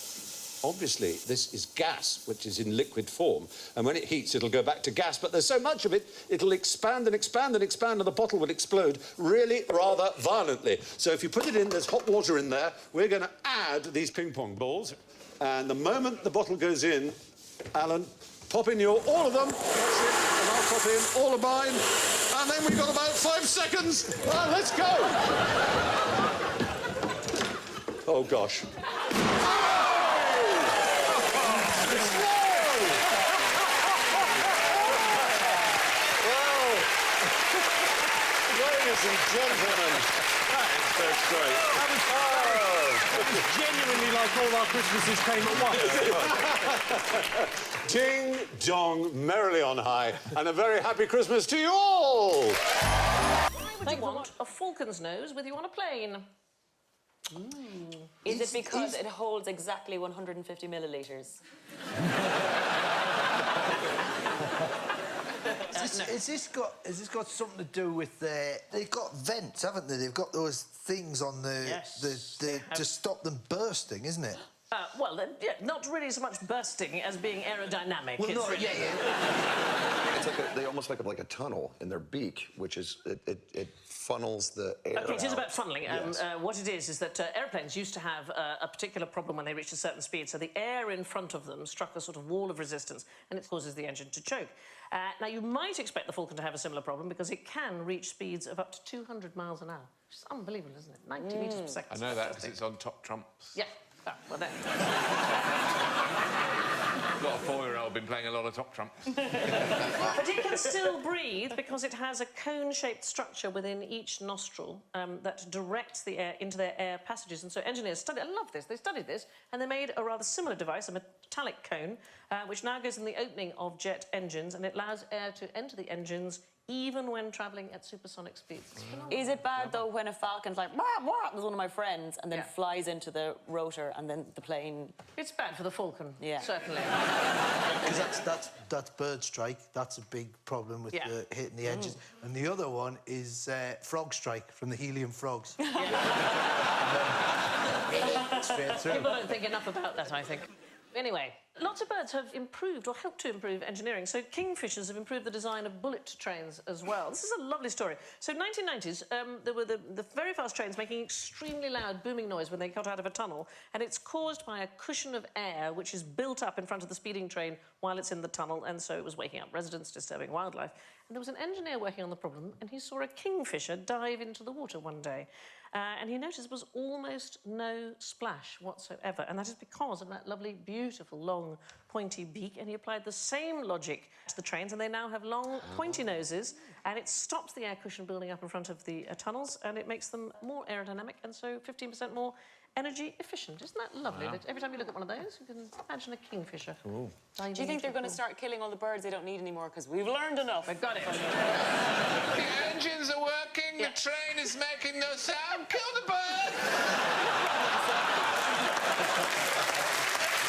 obviously this is gas, which is in liquid form. And when it heats, it'll go back to gas. But there's so much of it, it'll expand and expand and expand, and the bottle will explode really rather violently. So if you put it in, there's hot water in there. We're going to add these ping pong balls. And the moment the bottle goes in, Alan, pop in all of them. That's it. And I'll pop in all of mine. And then we've got about 5 seconds. Well, let's go. Oh, gosh. Ladies and gentlemen, that's great. That was genuinely like all our Christmases came at once. Ding dong, merrily on high, and a very happy Christmas to you all! Why would you want a falcon's nose with you on a plane? Is it because it holds exactly 150 millilitres? Has this got something to do with they've got vents, haven't they? They've got those things on to stop them bursting, isn't it? Well, not really so much bursting as being aerodynamic. Well, it's no, really... It's like they almost like a tunnel in their beak, which is it funnels the air. OK, it is out. about funneling. Yes. What it is that airplanes used to have a particular problem when they reached a certain speed, so the air in front of them struck a sort of wall of resistance, and it causes the engine to choke. Now, you might expect the Falcon to have a similar problem because it can reach speeds of up to 200 miles an hour. Which is unbelievable, isn't it? 90 metres per second. I know that because it's on top trumps. Yeah. Ah, well, there. Got a 4-year-old been playing a lot of top trumps. But it can still breathe because it has a cone-shaped structure within each nostril that directs the air into their air passages. And so engineers studied... I love this. They studied this, and they made a rather similar device, a metallic cone, which now goes in the opening of jet engines, and it allows air to enter the engines even when travelling at supersonic speeds. It's phenomenal. Is it bad, though, when a falcon's like, wah, wah, there's one of my friends, and then flies into the rotor, and then the plane... It's bad for the falcon, certainly. Because that's bird strike. That's a big problem with hitting the edges. And the other one is frog strike from the Helium frogs. Straight through. People don't think enough about that, I think. Anyway, lots of birds have improved or helped to improve engineering. So kingfishers have improved the design of bullet trains as well. This is a lovely story. So 1990s, there were the very fast trains making extremely loud booming noise when they got out of a tunnel, and it's caused by a cushion of air which is built up in front of the speeding train while it's in the tunnel, and so it was waking up residents, disturbing wildlife. And there was an engineer working on the problem, and he saw a kingfisher dive into the water one day. And he noticed there was almost no splash whatsoever, and that is because of that lovely, beautiful, long, pointy beak, and he applied the same logic to the trains, and they now have long, pointy noses, and it stops the air cushion building up in front of the tunnels, and it makes them more aerodynamic, and so 15% more energy efficient. Isn't that lovely? That every time you look at one of those, you can imagine a kingfisher. Do you think they're going to start killing all the birds they don't need anymore? Because we've learned enough. We've got it. The engines are working, the train is making no sound. Kill the birds!